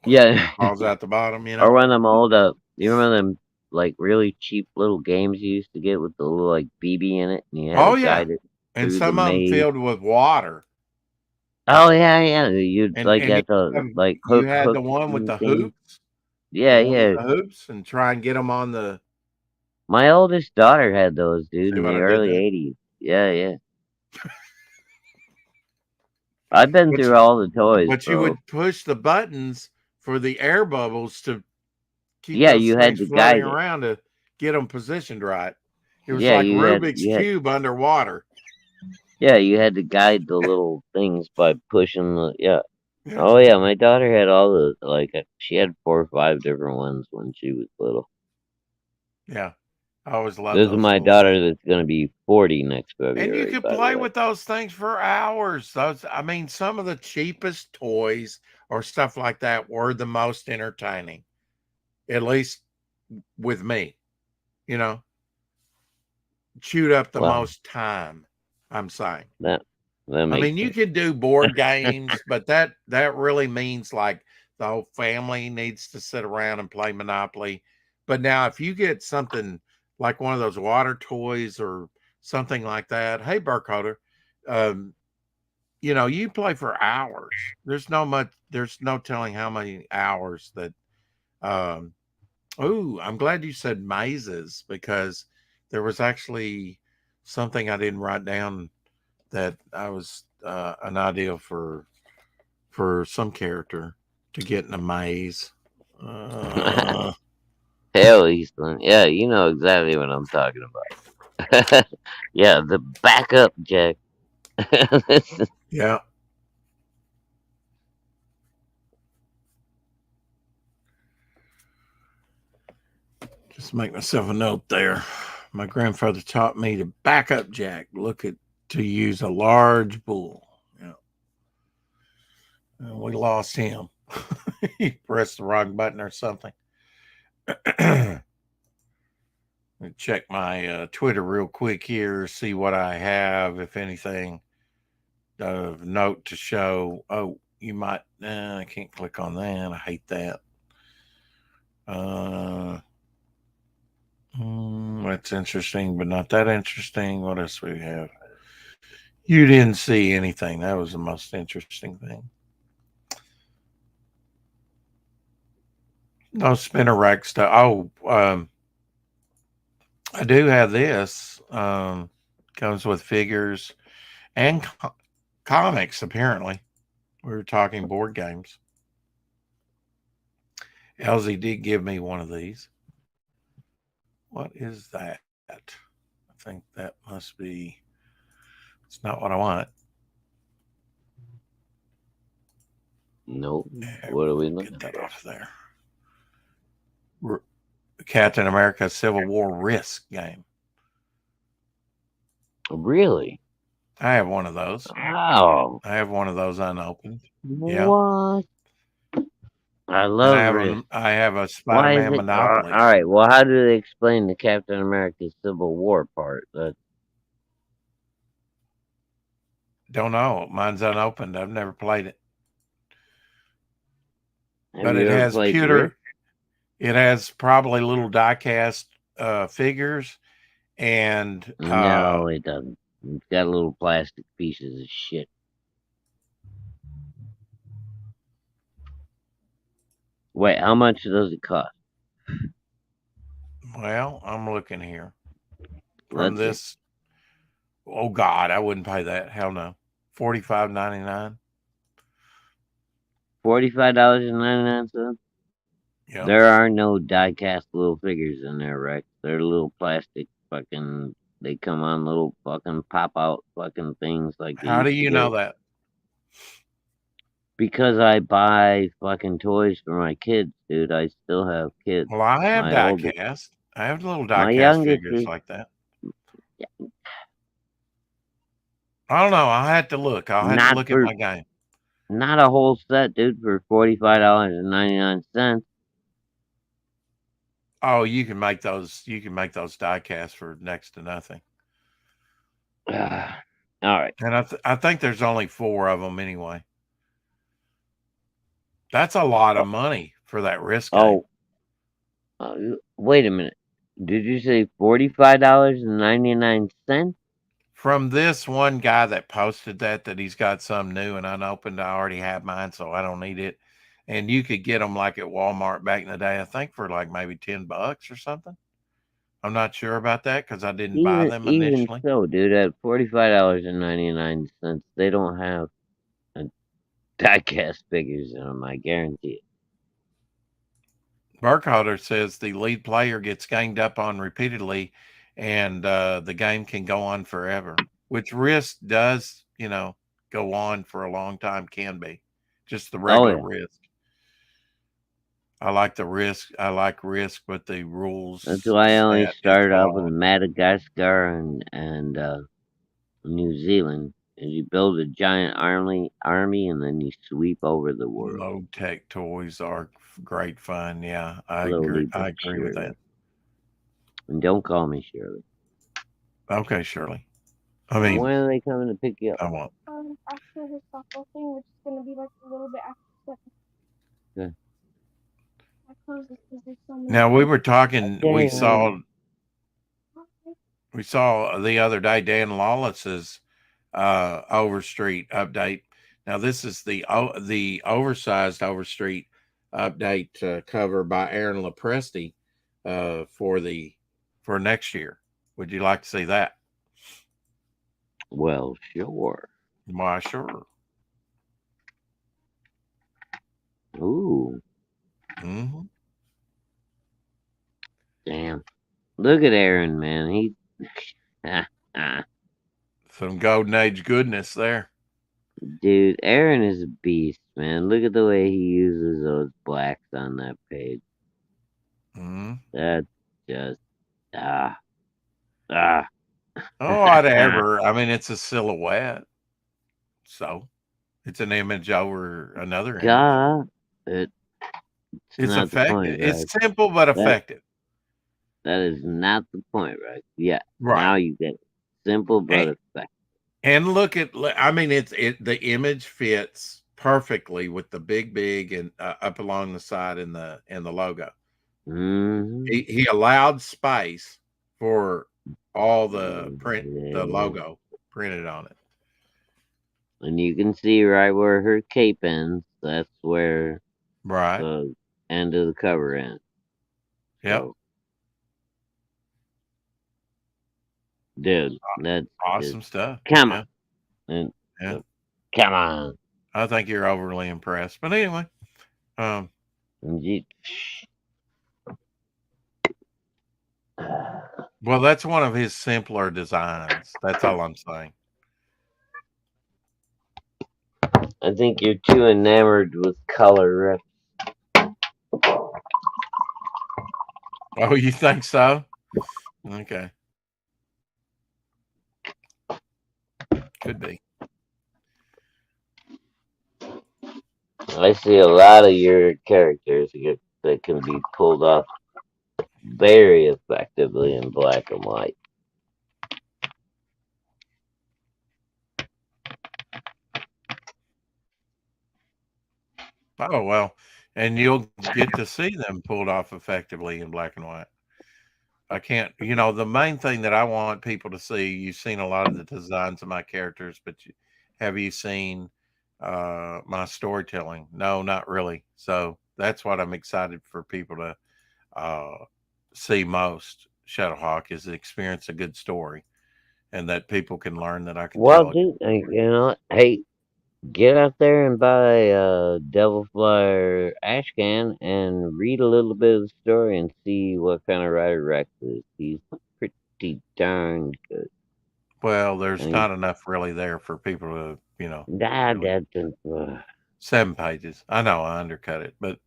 Yeah. falls out the bottom. You Or know. one of them old you remember them like really cheap little games you used to get with the little like BB in it and you had to Oh yeah, guide it and through the some of them maze. filled with water. Oh yeah. You'd And like and have to like you had hook the one with certain the things. hoops, Yeah, yeah. and try and get them on the. My oldest daughter had those, dude, See in what the I did early there? '80s. Yeah. I've been But through all the toys, but you bro. would push the buttons for the air bubbles to keep Yeah, those you had things to floating guide it. around to get them positioned right. It was Yeah, like Rubik's you had cube underwater. yeah, you had to guide the little things by pushing the Yeah, Oh yeah, my daughter had all the she had 4 or 5 different ones when she was little. yeah. I always loved This is those my little things. daughter that's gonna be 40 next And you February, could by the play way. with those things for hours. I mean, some of the cheapest toys or stuff like that were the most entertaining, at least with me. You know, chewed up the Well, most time. I'm saying. that I makes mean, you sense. could do board games, but that really means like the whole family needs to sit around and play Monopoly. But now, if you get something like one of those water toys or something like that, hey, Burkholder, um, you play for hours. There's no telling how many hours that. Um, oh, I'm glad you said mazes because there was actually something I didn't write down that I was an idea for some character to get in a maze. Uh, Hell, Eastland. Yeah, you know exactly what I'm talking about. Yeah, the backup jack. yeah. Just make myself a note there. My grandfather taught me to back up jack. To use a large bull. Yeah. And we lost him. He pressed the wrong button or something. Let me check my Twitter real quick here, see what I have, if anything of note to show. Oh, you might. I can't click on that. I hate that. That's interesting, but not that interesting. What else we have? You didn't see anything. That was the most interesting thing. No spinner rack stuff. Oh, I do have this. Comes with figures and comics, apparently. We were talking board games. Elsie did give me one of these. What is that? I think that must be. It's not what I want. Nope. What are we looking at? Get that off there. Captain America Civil War Risk game. Really? I have one of those. Wow. I have one of those unopened. What? Yeah. I love it. I have a Spider-Man Monopoly. All right. Well, how do they explain the Captain America Civil War part? Don't know. Mine's unopened. I've never played it. But it has pewter. It has probably little die-cast figures, and no, it doesn't. It's got little plastic pieces of shit. Wait, how much does it cost? Well, I'm looking here. From this. Oh God, I wouldn't pay that. Hell no. $45.99. $45.99. Yeah. There are no die-cast little figures in there, Rex. They're little plastic fucking. They come on little fucking pop-out fucking things like. How do you know that? Because I buy fucking toys for my kids, dude. I still have kids. Well, I have My oldest, diecast. I have little my diecast youngest figures is like that. I don't know. I'll have to look. I'll have to not look at for my game. not a whole set, dude, for $45.99. Oh, you can make those. You can make those diecasts for next to nothing. All right. And I think there's only 4 of them anyway. That's a lot of money for that Risk game. Wait a minute. Did you say $45.99? From this one guy that posted that he's got some new and unopened. I already have mine, so I don't need it. And you could get them like at Walmart back in the day, I think for like maybe $10 or something. I'm not sure about that because I didn't buy them initially. Even so, dude, at $45.99, they don't have diecast figures in them, I guarantee it. Burkholder says the lead player gets ganged up on repeatedly and the game can go on forever, which Risk does, go on for a long time, can be. Just the regular Risk. I like the Risk. I like Risk, but the rules. That's why I only started off with Madagascar and New Zealand. And you build a giant army, and then you sweep over the world. Low tech toys are great fun. Yeah, I agree. I agree with that. And don't call me Shirley. Okay, Shirley. I mean, when are they coming to pick you up? I won't. After the softball thing, which is going to be like a little bit after 7. Okay. I closed this because there's so many. Now we were talking. We saw the other day Dan Lawless's Overstreet update. Now this is the oversized Overstreet update cover by Aaron Lopresti for next year. Would you like to see that? Well, sure. Why, sure. Ooh. Mm-hmm. Damn. Look at Aaron, man. He some golden age goodness there. Dude, Aaron is a beast, man. Look at the way he uses those blacks on that page. That's just Oh, whatever. I mean, it's a silhouette, so it's an image over another image. It's effective. Point, it's simple but effective. That is not the point, right? Yeah. Right. Now you get it. Simple but effective. And look at, I mean, the image fits perfectly with the big and up along the side and the logo. Mm-hmm. He allowed space for all the the logo printed on it. And you can see right where her cape ends. That's where the end of the cover ends. Yep. So, dude, that's awesome stuff. Come on. And, come on. I think you're overly impressed. But anyway. Well, that's one of his simpler designs. That's all I'm saying. I think you're too enamored with color. Oh, you think so? Okay. Could be. I see a lot of your characters that can be pulled off very effectively in black and white. Oh, well, and you'll get to see them pulled off effectively in black and white. I can't, the main thing that I want people to see, you've seen a lot of the designs of my characters, but have you seen my storytelling? No, not really. So that's what I'm excited for people to see most. Shadowhawk is experience a good story, and that people can learn that I can tell. Dude, hey, get out there and buy Devil Flyer Ashcan and read a little bit of the story and see what kind of writer Rex is. He's pretty darn good. Well, there's not enough really there for people to, really. 7 pages. I know I undercut it, but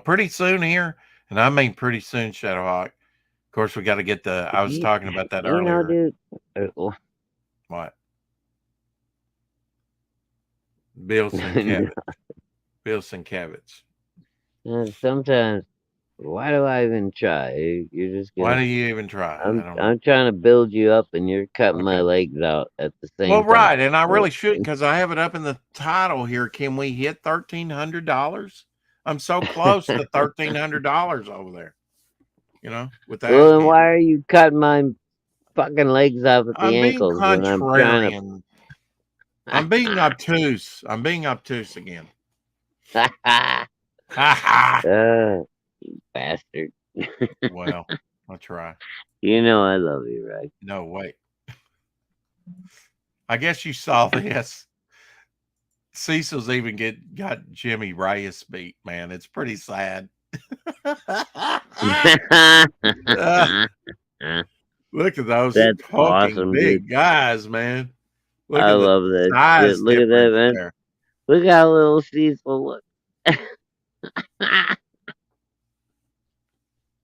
pretty soon here, and I mean pretty soon, Shadowhawk. Of course, we got to get the. I was talking about that earlier. Dude. What? Bill Sienkiewicz. Bill Sienkiewicz. Sometimes, why do I even try? You're just gonna. Why do you even try? I'm trying to build you up, and you're cutting my legs out at the same time. Well, right, and I really should, because I have it up in the title here. Can we hit $1,300? I'm so close to $1,300 over there. With that. Well, then why are you cutting my fucking legs off at the ankles? I'm being contrarian. I'm being obtuse. I'm being obtuse again. You bastard. Well, I'll try. You know I love you, right? No, wait. I guess you saw this. Cecil's even got Jimmy Reyes beat, man. It's pretty sad. Look at those fucking awesome, big dude. Guys, man. I love that. Look at that, man. There. Look how little Cecil look.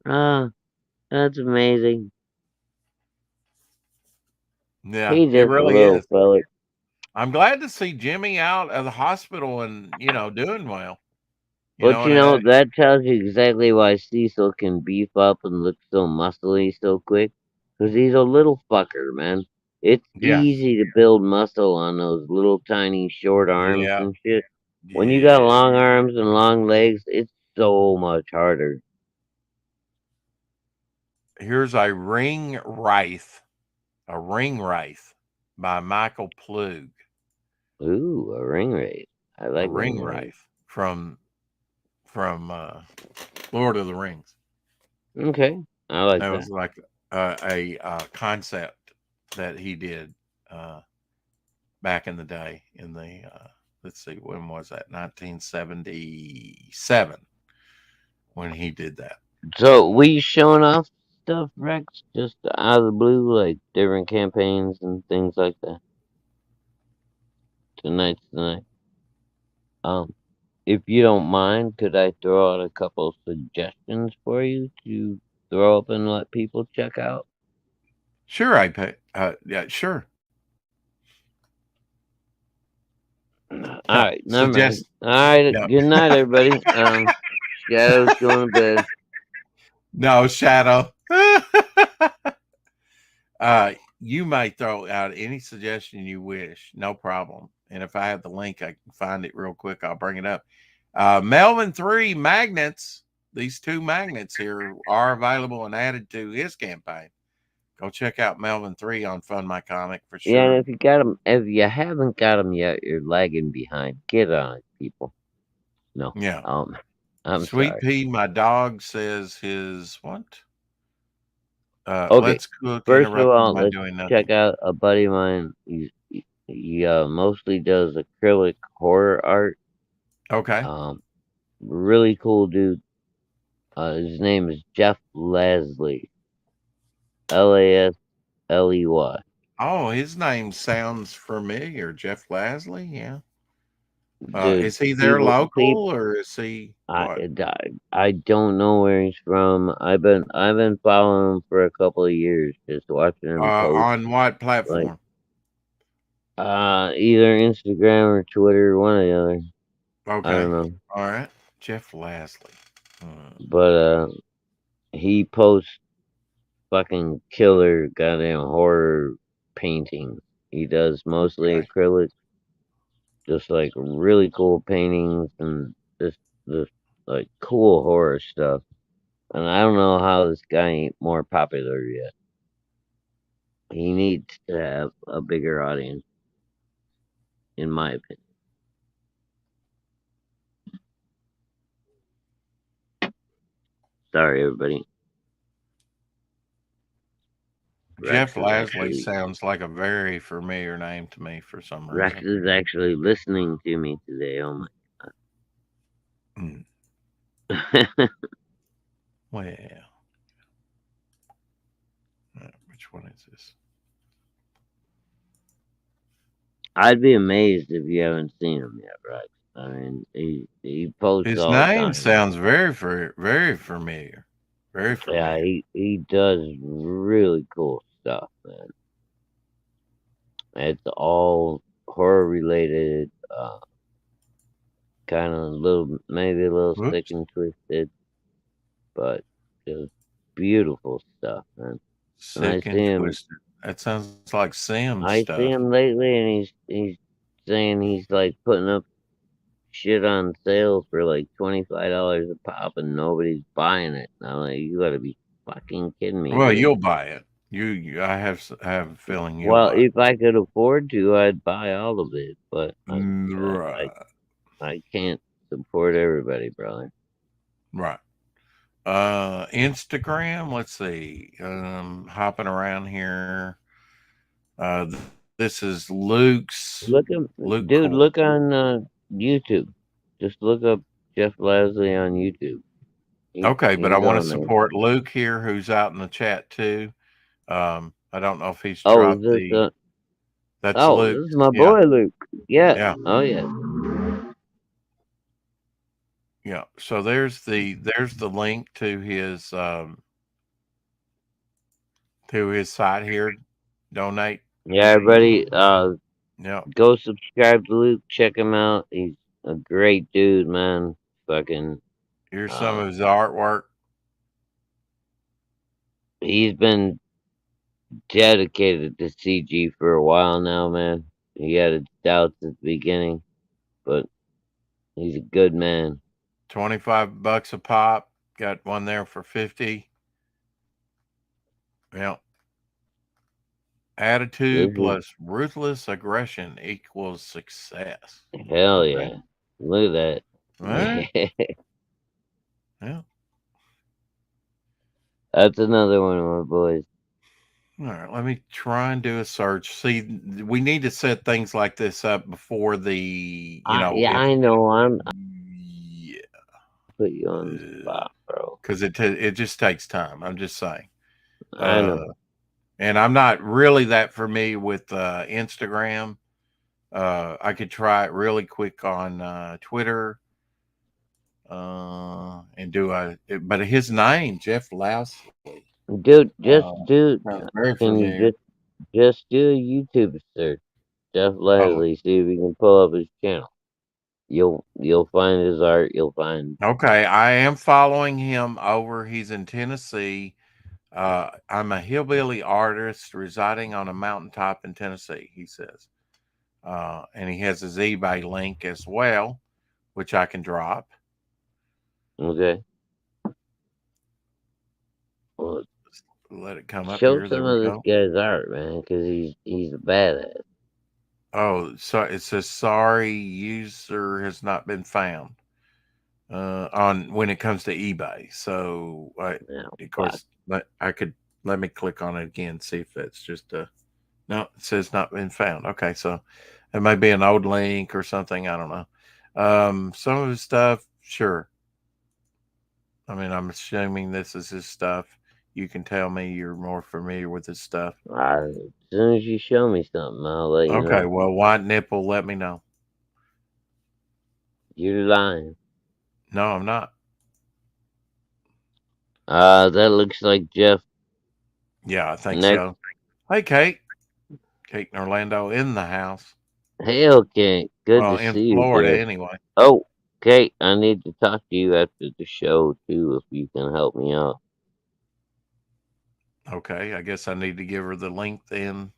Oh, that's amazing. Yeah, he just it really is. Fella. I'm glad to see Jimmy out of the hospital and doing well. But that tells you exactly why Cecil can beef up and look so muscly so quick. Because he's a little fucker, man. It's easy to build muscle on those little tiny short arms and shit. When you got long arms and long legs, it's so much harder. Here's a ring wraith by Michael Plug. Ooh, a ring wraith. I like a ring wraith from Lord of the Rings. Okay, I like that. That was like a concept that he did back in the day. In the let's see, when was that? 1977 when he did that. So we showing off stuff, Rex, just out of the blue, like different campaigns and things like that. Tonight's the night. If you don't mind, could I throw out a couple suggestions for you to throw up and let people check out? Sure, I pay. Yeah, sure. All right, all right. No. Good night, everybody. Shadow's going to bed. No, Shadow. You may throw out any suggestion you wish, no problem. And if I have the link, I can find it real quick. I'll bring it up. Melvin 3 magnets. These 2 magnets here are available and added to his campaign. Go check out Melvin 3 on Fund My Comic for sure. Yeah, and if you haven't got them yet, you're lagging behind. Get on it, people. No. Yeah. I'm Sweet sorry. Pea, my dog says his what? Okay. Let's cook. First of all, let's check out a buddy of mine. He mostly does acrylic horror art. Okay. Really cool dude. His name is Jeff Lasley. Lasley. Oh, his name sounds familiar. Jeff Lasley, yeah. Dude, is he there local or is he? I don't know where he's from. I've been following him for a couple of years, just watching him post. On what platform? Either Instagram or Twitter, one or the other. Okay. I don't know. All right, Jeff Lasley. But he posts fucking killer goddamn horror paintings. He does mostly acrylic. Just like really cool paintings and just like cool horror stuff. And I don't know how this guy ain't more popular yet. He needs to have a bigger audience, in my opinion. Sorry, everybody. Jeff Lasley sounds like a very familiar name to me for some reason. Rex is actually listening to me today. Oh my god. Well, which one is this? I'd be amazed if you haven't seen him yet, Rex. I mean, posts His all the name time. sounds very familiar. Very familiar. Yeah, he does really cool stuff, man. It's all horror related, kind of maybe a little sick Whoops. and twisted, but just beautiful stuff, man. And I Sick and see him, twisted. That sounds like Sam I see stuff. him lately, and he's saying he's like putting up shit on sale for like $25 a pop, and nobody's buying it. And I'm like, you gotta be fucking kidding me, Well, dude. you'll buy it. I have a feeling you'll Well, buy it. if I could afford to, I'd buy all of it, but Right. I can't support everybody, brother. Right. Instagram, let's see. Hopping around here. This is Luke's. Look up, Luke dude. Cool. Look on YouTube. Just look up Jeff Lasley on YouTube. Okay, but I want to on there. support Luke here, who's out in the chat too. I don't know if he's Oh, dropped is this That's oh, Luke. this is my boy Luke. Yeah. Yeah. Oh yeah. Yeah. So there's the link to his site here. Donate. Yeah, everybody. Yeah. Go subscribe to Luke. Check him out. He's a great dude, man. Fucking. Here's some of his artwork. He's been dedicated to CG for a while now, man. He had his doubts at the beginning, but he's a good man. $25 a pop. Got one there for 50. Yeah. Attitude plus ruthless aggression equals success. Hell yeah. Look at that. Right? Yeah. That's another one of my boys. All right, let me try and do a search. See, we need to set things like this up before the, Yeah, I know. Yeah. Put you on the spot, bro. Because it just takes time. I'm just saying. I know. And I'm not really that familiar with Instagram. I could try it really quick on Twitter. And but his name, Jeff Lasley. Dude, very can familiar. you just do a YouTube search, Jeff Lasley, see if you can pull up his channel. You'll find his art. You'll find. Okay, I am following him over. He's in Tennessee. I'm a hillbilly artist residing on a mountaintop in Tennessee, he says. And he has his eBay link as well, which I can drop. Okay. Well, let it come up show here. some of this guy's art, man, because he's a badass. Oh, so it says sorry, user has not been found on when it comes to eBay. So of course, let me click on it again, see if that's just no, it says not been found. Okay, so it may be an old link or something. I don't know. Some of his stuff, sure. I mean, I'm assuming this is his stuff. You can tell me you're more familiar with his stuff. As soon as you show me something, I'll let you know. Okay, well, White Nipple, let me know. You're lying. No, I'm not. That looks like Jeff. Yeah, I think so. Hey, Kate. Kate and Orlando in the house. Hey, okay. Good to see you. In Florida, anyway. Oh, Kate, I need to talk to you after the show, too, if you can help me out. Okay, I guess I need to give her the link then.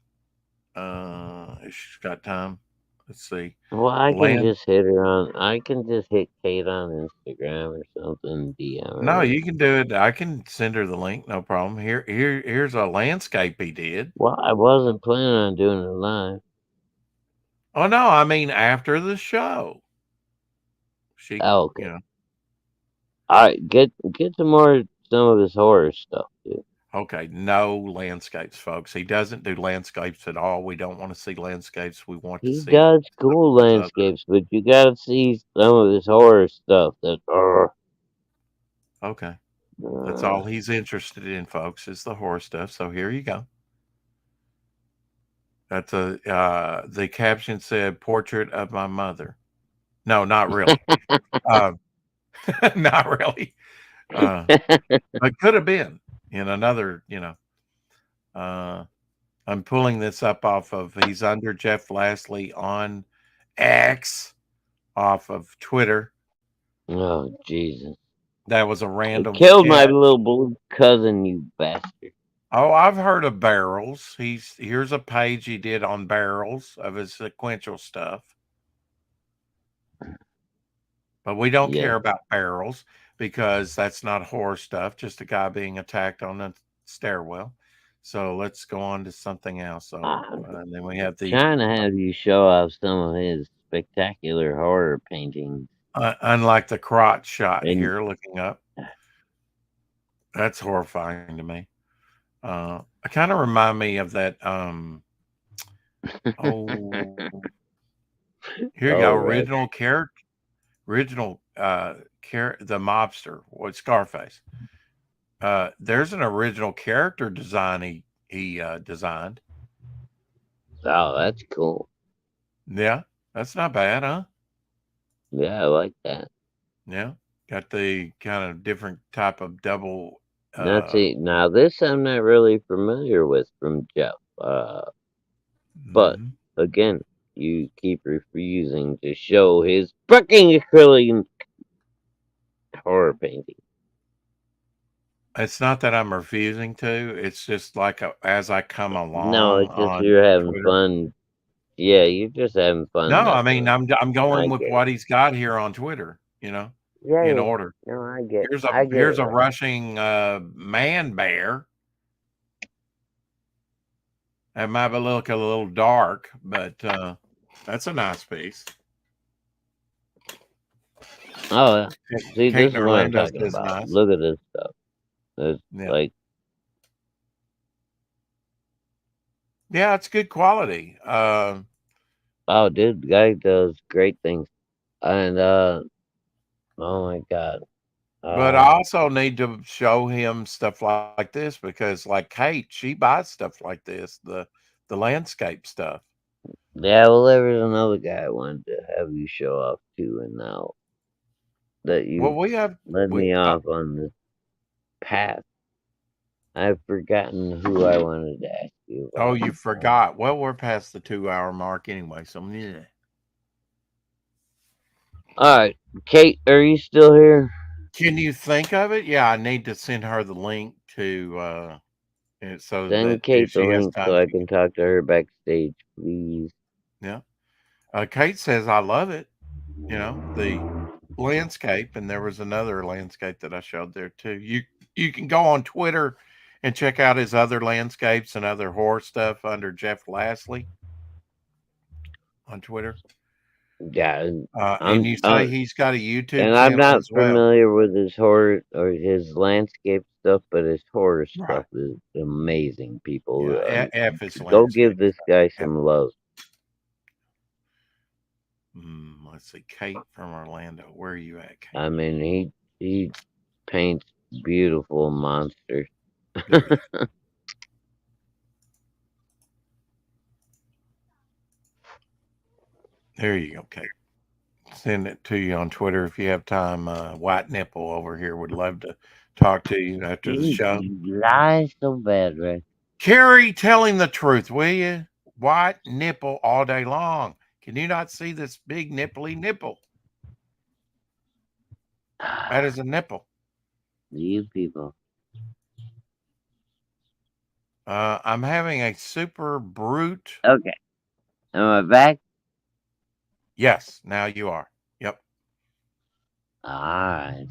If she's got time. Let's see. Well, I can just hit Kate on Instagram or something, DM her. No, you can do it. I can send her the link, no problem. Here's a landscape he did. Well, I wasn't planning on doing it live. Oh no, I mean after the show. Okay. All right, get some of his horror stuff, dude. Okay, no landscapes, folks. He doesn't do landscapes at all. We don't want to see landscapes. We want to see. He does cool landscapes, but you gotta see some of his horror stuff. Okay, that's all he's interested in, folks, is the horror stuff. So here you go. That's the caption said "Portrait of my mother." No, not really. Not really. But could have been in another, I'm pulling this up off of, he's under Jeff Lastly on X off of Twitter. Oh, Jesus. That was a You random killed my sketch. little blue cousin, you bastard. Oh, I've heard of Barrels. Here's a page he did on Barrels of his sequential stuff. But we don't Yeah. care about Barrels because that's not horror stuff, just a guy being attacked on a stairwell. So let's go on to something else. So, and then we have the Trying to have you show off some of his spectacular horror paintings. unlike the crotch shot And- here, looking up. That's horrifying to me. It kind of remind me of that. Here you go. right. Original the mobster, what Scarface. There's an original character design he designed. Oh, that's cool. Yeah, that's not bad, huh? Yeah, I like that. Yeah, got the kind of different type of double. Now this I'm not really familiar with from Jeff. But mhm. again, you keep refusing to show his fucking acrylic horror painting. It's not that I'm refusing to. It's just like as I come along. No, it's just on you're having Twitter. fun. Yeah, you're just having fun. No, I messing mean with I'm going I with get what he's got here on Twitter. Yeah, In yeah. order. No, I get. Here's a rushing man bear. That might look a little dark, but that's a nice piece. Oh, yeah. See, Kate this is what I'm Orlando talking says about. nice. Look at this stuff. It's Yeah. like, Yeah, it's good quality. oh, dude, the guy does great things. And, oh my God. But I also need to show him stuff like this because, like Kate, she buys stuff like this, the landscape stuff. Yeah, well, there was another guy I wanted to have you show off to, and now that you Well, we have led me off on this path, I've forgotten who I wanted to ask you about. Oh, you forgot. Well, we're past the 2-hour mark anyway, so yeah. All right, Kate, are you still here? Can you think of it? Yeah, I need to send her the link to so Send that Kate if she the has link time. so I can talk to her backstage, please. Yeah. Kate says I love it. The landscape, and there was another landscape that I showed there too. You can go on Twitter and check out his other landscapes and other horror stuff under Jeff Lastly on Twitter. Yeah, and you say he's got a YouTube and channel I'm not as well. familiar with his horror or his landscape stuff, but his horror stuff is amazing. People, Yeah, F is go give landscape this guy some love. Let's see, Kate from Orlando. Where are you at, Kate? I mean, he paints beautiful monsters. There you go, Kate. Send it to you on Twitter if you have time. White Nipple over here would love to talk to you after the show. You lie so bad, right? Carrie, tell him the truth, will you? White Nipple all day long. Can you not see this big nipply nipple? That is a nipple. You people. I'm having a super brute. Okay. Am I back? Yes, now you are. Yep. All right.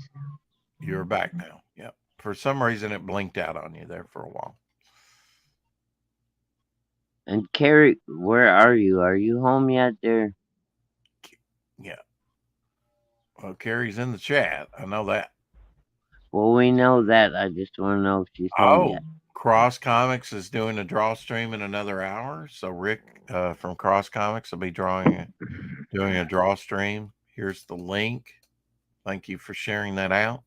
You're back now. Yep. For some reason, it blinked out on you there for a while. And Carrie, where are you? Are you home yet, there? Yeah. Well, Carrie's in the chat. I know that. Well, we know that. I just want to know if she's home yet. Cross Comics is doing a draw stream in another hour. So Rick from Cross Comics will be doing a draw stream. Here's the link. Thank you for sharing that out.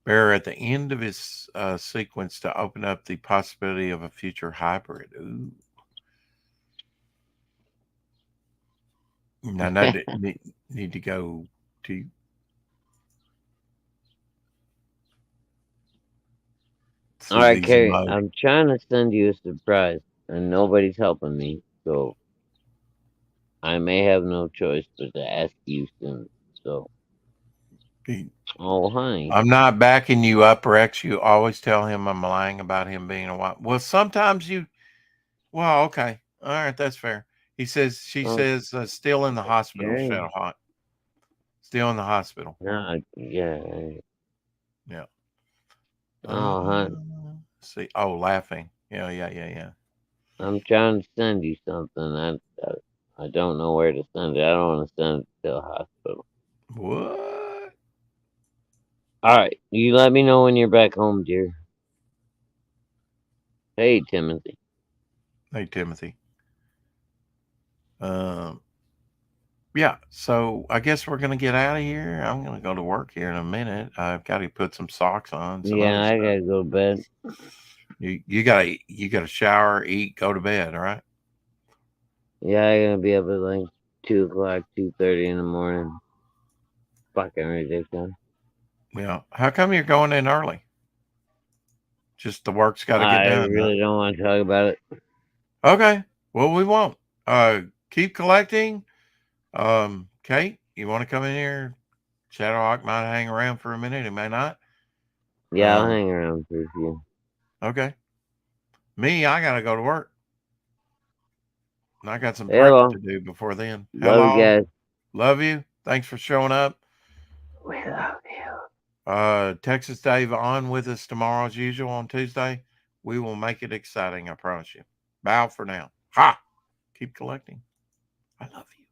Bear at the end of his sequence to open up the possibility of a future hybrid. Ooh. No, need to go to. All right, Susie's Carrie, mode. I'm trying to send you a surprise, and nobody's helping me, so I may have no choice but to ask you soon. So, oh, honey. I'm not backing you up, Rex. You always tell him I'm lying about him being a wife. Well, sometimes you. Well, okay, all right, that's fair. She says still in the hospital, Carrie. Shadowhawk. Still in the hospital. No, yeah. Yeah. Oh, honey. See, laughing. Yeah. I'm trying to send you something. I don't know where to send it. I don't want to send it to the hospital. What? All right, you let me know when you're back home, dear. Hey, Timothy. Hey, Timothy. Yeah, so I guess we're gonna get out of here. I'm gonna go to work here in a minute. I've got to put some socks on. Yeah, I gotta go to bed. You gotta shower, eat, go to bed. All right. Yeah, I'm gonna be up at like 2:00, 2:30 in the morning. Fucking ridiculous. Yeah. How come you're going in early? Just the work's got to get I done. really don't want to talk about it. Okay. Well, we won't. Keep collecting. Kate, you want to come in here? Shadowhawk might hang around for a minute. He may not. Yeah, I'll hang around for a few. Okay. Me, I gotta go to work. I got some prep to do before then. Love you guys. Love you. Thanks for showing up. We love you. Texas Dave on with us tomorrow as usual on Tuesday. We will make it exciting, I promise you. Bow for now. Ha! Keep collecting. I love you.